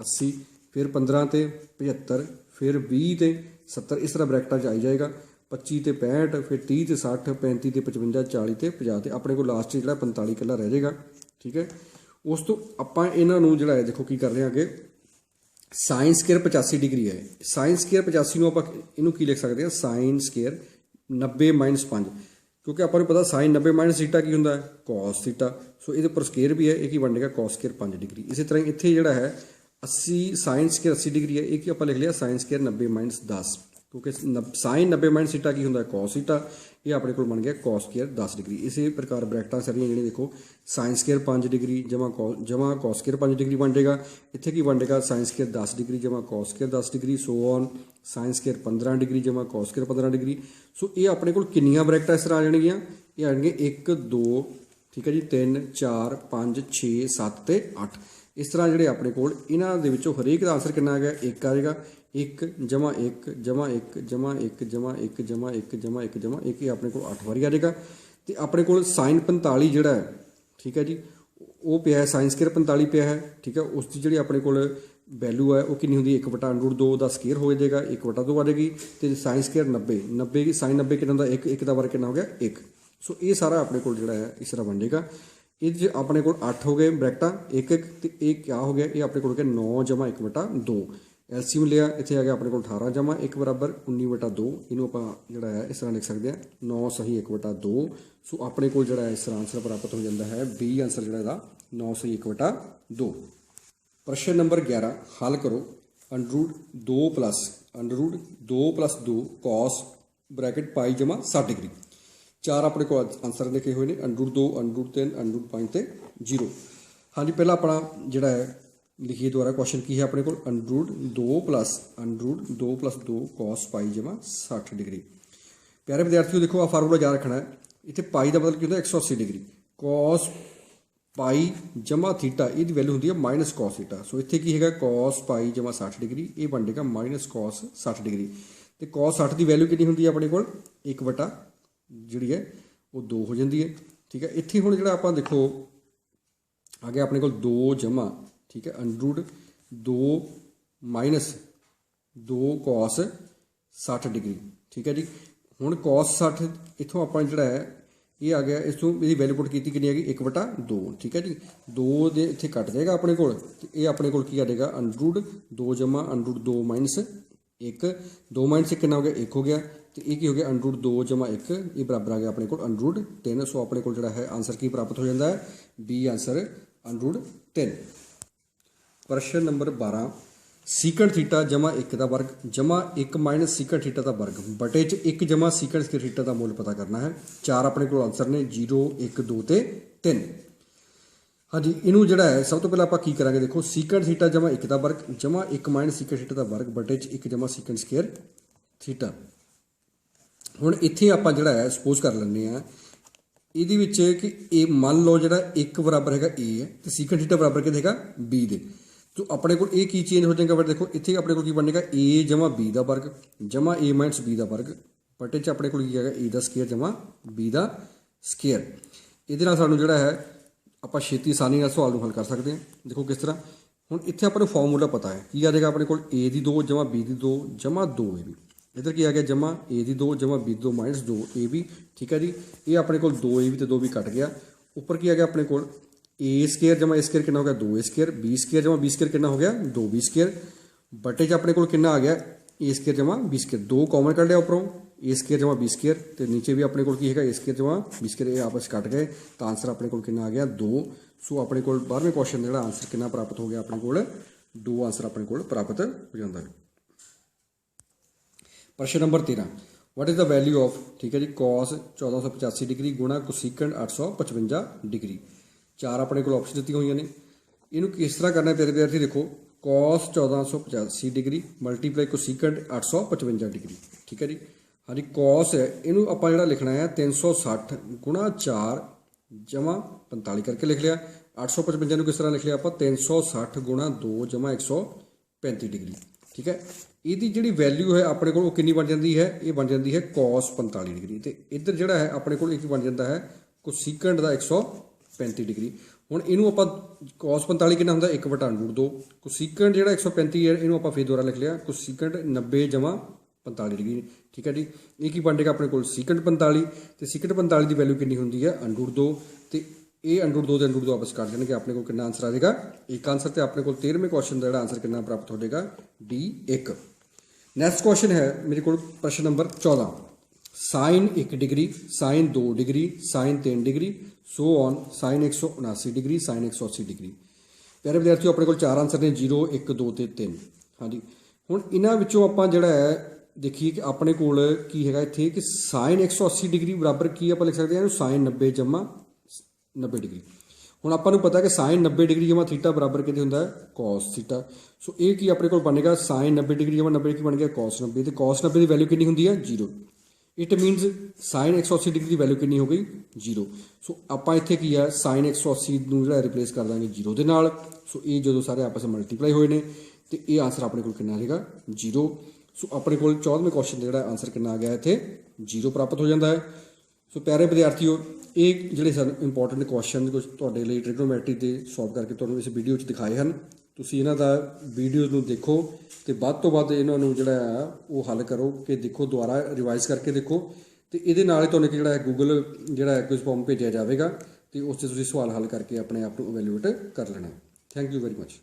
80, फिर 15 ਤੇ 75, फिर 20 ਤੇ 70, इस तरह ਬ੍ਰੈਕਟਾਂ 'ਚ ਆਈ ਜਾਏਗਾ। 25 ਤੇ 65, फिर 30 ਤੇ 60, 35 ਤੇ 55, 40 ਤੇ 50 ਤੇ ਆਪਣੇ ਕੋਲ ਲਾਸਟ ਜਿਹੜਾ 45 ਇਕੱਲਾ ਰਹਿ ਜਾਏਗਾ, ਠੀਕ ਹੈ। ਉਸ ਤੋਂ ਆਪਾਂ ਇਹਨਾਂ ਨੂੰ ਜਿਹੜਾ ਹੈ ਦੇਖੋ ਕੀ ਕਰ ਰਹੇ ਹਾਂ ਅੱਗੇ, ਸਾइन ਸਕੁਅਰ 85 डिग्री है। साइन ਸਕੁਅਰ 85 ਨੂੰ ਆਪਾਂ ਇਹਨੂੰ ਕੀ ਲਿਖ ਸਕਦੇ ਹਾਂ साइन ਸਕੁਅਰ 90 ਮਾਈਨਸ 5, ਕਿਉਂਕਿ ਆਪਾਂ ਨੂੰ ਪਤਾ साइन 90 ਮਾਈਨਸ ਥੀਟਾ ਕੀ ਹੁੰਦਾ ਹੈ cos ਥੀਟਾ। ਸੋ ਇਹਦੇ ਉੱਪਰ ਸਕੁਅਰ ਵੀ ਹੈ, ਇਹ ਕੀ ਬਣ ਜਾਏਗਾ cos ਸਕੁਅਰ 5 डिग्री। ਇਸੇ ਤਰ੍ਹਾਂ ਇੱਥੇ ਜਿਹੜਾ ਹੈ 80 साइन ਸਕੁਅਰ 80 डिग्री है, ਇਹ ਕੀ ਆਪਾਂ ਲਿਖ ਲਿਆ साइन ਸਕੁਅਰ 90 ਮਾਈਨਸ 10, क्योंकि साइन 90 माइनस थीटा की होंगे cos थीटा, ये अपने को बन गया cos स्केयर 10 डिग्री। इसी प्रकार ब्रैकटा सारियां जी देखो साइन स्केयर 5 डिग्री जमा cos स्केयर 5 डिग्री बन जाएगा। इतने की बन जाएगा साइन स्केयर 10 डिग्री जमा cos square 10 degree, so on sine square 15 degree जमा cos स्केयर 15 डिग्री। सो ये अपने को कितनियां ब्रैकटा इस तरह आ जाएगियां, ये आ जाएंगे 1 2, ठीक है जी, 3 4 5 6 7 ਤੇ 8। इस तरह ਜਿਹੜੇ ਆਪਣੇ ਕੋਲ ਇਹਨਾਂ ਦੇ ਵਿੱਚੋਂ ਹਰੇਕ ਦਾ ਆਨਸਰ ਕਿੰਨਾ ਆ ਗਿਆ 1 ਆ ਜਾਏਗਾ। 1 ਜਮਾ 1 ਜਮਾ 1 ਜਮਾ 1 ਜਮਾ 1 ਜਮਾ 1 ਜਮਾ 1 ਜਮਾ 1, ਇਹ ਆਪਣੇ ਕੋਲ 8 ਵਾਰੀ ਆ ਜਾਏਗਾ। ਤੇ ਆਪਣੇ ਕੋਲ साइन 45 ਜਿਹੜਾ ਹੈ, ਠੀਕ ਹੈ ਜੀ, ਉਹ ਪਿਆ ਹੈ साइन ਸਕੁਅਰ 45 ਪਿਆ ਹੈ, ਠੀਕ ਹੈ। ਉਸ ਦੀ ਜਿਹੜੀ ਆਪਣੇ ਕੋਲ ਵੈਲਿਊ ਹੈ ਉਹ ਕਿੰਨੀ ਹੁੰਦੀ 1 ਬਟਾ √2 ਦਾ ਸਕੁਅਰ ਹੋ ਜਾਏਗਾ, 1 ਬਟਾ 2 ਆ ਜਾਏਗੀ। ਤੇ साइन ਸਕੁਅਰ 90 की साइन 90 ਕਿੰਨਾ ਹੁੰਦਾ 1 ਦਾ ਵਰਗ ਕਿੰਨਾ ਹੋ ਗਿਆ 1। ਸੋ ਇਹ ਸਾਰਾ ਆਪਣੇ ਕੋਲ ਜਿਹੜਾ ਹੈ ਇਸ ਤਰ੍ਹਾਂ ਬਣ ਜਾਏਗਾ। ये अपने को 8 हो गए ब्रैकटा 1 1, तो ये क्या हो गया, ये अपने को 9 जमा 1 बटा 2। एलसीएम लिया, इतने आ गया अपने को 18 जमा 1 बराबर 19 बटा 2। इनू आप जोड़ा है इस तरह लिख सकते हैं 9 सही 1 बटा 2। सो अपने को जोड़ा इस तरह आंसर प्राप्त हो जाता है बी आंसर जोड़ा 9 सही 1 बटा 2। प्रश्न नंबर 11 हल करो √2 प्लस 2 कॉस ब्रैकेट पाई जमा 60 डिग्री। 4 अपने को आंसर लिखे हुए हैं √2 √3 √5 ਤੇ 0। हाँ जी, पहला अपना जोड़ा है लिखिए दोबारा क्वेश्चन की है अपने को √2 प्लस 2 कॉस पाई जमा 60 डिग्री। प्यारे विद्यार्थियों देखो आ फार्मूला याद रखना है, इतने पाई का मतलब की होता 180 डिग्री, कॉस पाई जमा थीटा ये वैल्यू होंगी है माइनस कॉस थीटा। सो इतने की है कॉस पाई जमा 60 डिग्री, ये बन जाएगा माइनस कॉस 60 डिग्री। तो कॉस 60 की वैल्यू कितनी होंगी है अपने को 1 बटा जी है वो 2 हो जाती है, ठीक है। इतने हूँ जो आप देखो आ गया अपने को 2 जमा, ठीक है, √2 माइनस 2 कॉस 60 डिग्री, ठीक है जी। हूँ कॉस 60 इतों आप जोड़ा है ये आ गया, इतों ये वैल्यू पुट की कितनी हैगी 1 बटा 2, ठीक है जी। 2 दे इतने कट जाएगा अपने को, ये अपने को की आ जाएगा √2 जमा √2 माइनस 1 2 माइनस 1 कितना हो गया 1 हो गया तो ये की हो गया अंडर रूट 2 जमा 1 ये बराबर आ गया अपने को अंडर रूट 3। सो अपने को जो है आंसर की प्राप्त हो जाता है बी आंसर अंडर रूट 3। प्रश्न नंबर 12 सीकंड थीटा जमा 1 का वर्ग जमा 1 माइनस सीकंड थीटा का वर्ग बटे च 1 जमा सीकंड स्क्वायर थीटा का मुल पता करना है। 4 अपने को आंसर ने 0 1 2 ते 3। हाँ जी इनू जोड़ा है सब तो पहले आप की करेंगे देखो सीकंड थीटा जमा 1 का वर्ग जमा 1 माइनस सीकंड थीटा का वर्ग बटे च 1 जमा सीकंड स्क्वायर थीटा। हुण इत्थे आपां जिहड़ा है सपोज कर लैंदे आ ਇਹਦੇ ਵਿੱਚ कि ए मान लो ਜਿਹੜਾ 1 बराबर हैगा ए है तो सीकंड थीटा बराबर किहदे हैगा बी दे। तो अपने को ये की चेंज हो जाएगा फिर देखो इत्थे अपने को की बनेगा ए जमा बी का वर्ग जमा ए माइनस बी का वर्ग बटे च अपने को की हैगा ए का स्केयर जमा बी का स्केयर। ਇਹਦੇ ਨਾਲ ਸਾਨੂੰ ਜਿਹੜਾ है ਆਪਾਂ ਛੇਤੀ ਆਸਾਨੀ ਨਾਲ ਸਵਾਲ ਨੂੰ ਹੱਲ ਕਰ ਸਕਦੇ ਹਾਂ। ਦੇਖੋ ਕਿਸ ਤਰ੍ਹਾਂ ਹੁਣ ਇੱਥੇ ਆਪਾਂ ਨੂੰ ਫਾਰਮੂਲਾ ਪਤਾ ਹੈ ਕੀ ਆ ਜਾਏਗਾ ਆਪਣੇ ਕੋਲ a ਦੀ 2 ਜਮਾ b ਦੀ 2 ਜਮਾ 2ab इधर की आ गया जमा ए की 2 जमा बी 2 माइनस 2 ए भी ठीक है जी। ये अपने को 2 ए भी तो 2 भी कट गया ऊपर की आ गया अपने को ए स्केयर जमा ए स्केयर कितना हो गया 2 ए स्केयर बी स्केयर जमा बी स्केयर कितना हो गया 2 बी स्केयर बटे च अपने को कितना आ गया ए स्केयर जमा बी स्केयर 2 कॉमन कर लिया उपरों ए स्केयर जमा बी स्केयर तो नीचे भी अपने को की है ए स्केयर जमा बी स्केयर ये आपस कट गए तो आंसर अपने को कितना आ गया 2। सो अपने को 12वें क्वेश्चन का आंसर कितना प्राप्त हो गया अपने को 2 आंसर अपने को प्राप्त हो जाता है। प्रश्न number 13 what is the value of ठीक है जी कॉस 1485 डिग्री गुणा कोसिकेंड 855 डिग्री। 4 अपने को ऑप्शन दी हुई ने इनू किस तरह करना है प्यारे विद्यार्थी देखो cos 1485 degree multiply cosecant 855 degree ठीक है जी। हाँ जी कॉस है इनू आप जो लिखना है 360 गुणा 4 जमा 45 करके लिख लिया 855 किस तरह लिख लिया आप 360 गुणा 2 जमा 135 डिग्री ठीक है। ਇਹਦੀ ਜਿਹੜੀ ਵੈਲਿਊ ਹੈ ਆਪਣੇ ਕੋਲ ਉਹ ਕਿੰਨੀ ਬਣ ਜਾਂਦੀ ਹੈ ਇਹ ਬਣ ਜਾਂਦੀ ਹੈ cos 45 ਡਿਗਰੀ ਤੇ ਇੱਧਰ ਜਿਹੜਾ ਹੈ ਆਪਣੇ ਕੋਲ ਇੱਕ ਬਣ ਜਾਂਦਾ ਹੈ ਕੋਸਿਕੈਂਡ ਦਾ 135 ਡਿਗਰੀ। ਹੁਣ ਇਹਨੂੰ ਆਪਾਂ cos 45 ਕਿੰਨਾ ਹੁੰਦਾ 1/√2 ਕੋਸਿਕੈਂਡ ਜਿਹੜਾ 135 ਹੈ ਇਹਨੂੰ ਆਪਾਂ ਫੇਰ ਦੁਬਾਰਾ ਲਿਖ ਲਿਆ ਕੋਸਿਕੈਂਡ 90 ਜਮਾ 45 ਡਿਗਰੀ ਠੀਕ ਹੈ ਜੀ। ਇਹ ਕੀ ਬਣ ਜਾਏਗਾ ਆਪਣੇ ਕੋਲ ਸੀਕੈਂਡ 45 ਤੇ ਸੀਕੈਂਡ 45 ਦੀ ਵੈਲਿਊ ਕਿੰਨੀ ਹੁੰਦੀ ਹੈ √2 ਤੇ ਇਹ √2 ਤੇ √2 ਆਪਸ ਕੱਟ ਜਾਣਗੇ ਆਪਣੇ ਕੋਲ ਕਿੰਨਾ ਆਨਸਰ ਆ ਜਾਏਗਾ ਇੱਕ ਆਨਸਰ ਤੇ ਆਪਣੇ ਕੋਲ 13ਵੇਂ ਕੁਐਸਚਨ ਦਾ ਜਿਹੜਾ ਆਨਸਰ ਕਿੰਨਾ ਪ੍ਰਾਪਤ ਹੋ ਜਾਏਗਾ D1। नैक्सट क्वेश्चन है मेरे को प्रश्न number 14 sine 1 degree sine 2 degree sine 3 degree so on sine 179 degree sine 180 degree. प्यारे विद्यार्थियों अपने को 4 आंसर ने 0 1 2 ते 3। हाँ जी हुण इन्हां विचों आपां जिहड़ा है देखिए कि अपने कोल की हैगा इत्थे कि साइन 180 डिग्री बराबर की आपां लिख सकते हैं साइन 90 जमा 90 डिग्री। ਹੁਣ ਆਪਾਂ ਨੂੰ ਪਤਾ ਕਿ sin 90 डिग्री जमा थीटा बराबर कितने ਹੁੰਦਾ ਹੈ cos थीटा। सो ਇਹ ਕੀ ਆਪਣੇ ਕੋਲ ਬਣੇਗਾ sin 90 डिग्री जमा 90 ਕੀ ਬਣ ਗਿਆ cos 90 ਤੇ cos 90 ਦੀ ਵੈਲਿਊ ਕਿੰਨੀ ਹੁੰਦੀ ਹੈ 0। It means sin 180 degree the value ਕਿੰਨੀ ਹੋ ਗਈ 0। ਸੋ ਆਪਾਂ ਇੱਥੇ ਕੀ ਹੈ sin 180 ਨੂੰ ਜਿਹੜਾ ਰਿਪਲੇਸ ਕਰ ਦਾਂਗੇ 0 ਦੇ ਨਾਲ। ਸੋ ਇਹ ਜਦੋਂ ਸਾਰੇ ਆਪਸ ਵਿੱਚ ਮਲਟੀਪਲਾਈ ਹੋਏ ਨੇ ਤੇ ਇਹ ਆਨਸਰ ਆਪਣੇ ਕੋਲ ਕਿੰਨਾ ਆ ਜਾਏਗਾ 0। ਸੋ ਆਪਣੇ ਕੋਲ 14ਵੇਂ ਕੁਐਸਚਨ ਦਾ ਜਿਹੜਾ ਆਨਸਰ ਕਿੰਨਾ ਆ ਗਿਆ ਇੱਥੇ 0 ਪ੍ਰਾਪਤ ਹੋ ਜਾਂਦਾ ਹੈ। ਸੋ ਪਿਆਰੇ ਵਿਦਿਆਰਥੀਓ ਇਹ ਜਿਹੜੇ ਸਾਨੂੰ ਇੰਪੋਰਟੈਂਟ ਕੁਐਸਚਨ ਕੁਝ ਤੁਹਾਡੇ ਲਈ ਟ੍ਰਿਗਨੋਮੈਟਰੀ ਦੇ ਸੋਲਵ ਕਰਕੇ ਤੁਹਾਨੂੰ ਇਸ ਵੀਡੀਓ 'ਚ ਦਿਖਾਏ ਹਨ। ਤੁਸੀਂ ਇਹਨਾਂ ਦਾ ਵੀਡੀਓਜ਼ ਨੂੰ ਦੇਖੋ ਤੇ ਵੱਧ ਤੋਂ ਵੱਧ ਇਹਨਾਂ ਨੂੰ ਜਿਹੜਾ ਆ ਉਹ ਹੱਲ ਕਰੋ ਕਿ ਦੇਖੋ ਦੁਬਾਰਾ ਰਿਵਾਈਜ਼ ਕਰਕੇ ਦੇਖੋ ਤੇ ਇਹਦੇ ਨਾਲ ਹੀ ਤੁਹਾਨੂੰ ਜਿਹੜਾ ਹੈ ਗੂਗਲ ਜਿਹੜਾ ਹੈ ਕੁਇਜ਼ ਫਾਰਮ ਭੇਜਿਆ ਜਾਵੇਗਾ ਤੇ ਉਸ 'ਤੇ ਤੁਸੀਂ ਸਵਾਲ ਹੱਲ ਕਰਕੇ ਆਪਣੇ ਆਪ ਨੂੰ ਇਵੈਲੂਏਟ ਕਰ ਲੈਣਾ। Thank you very much.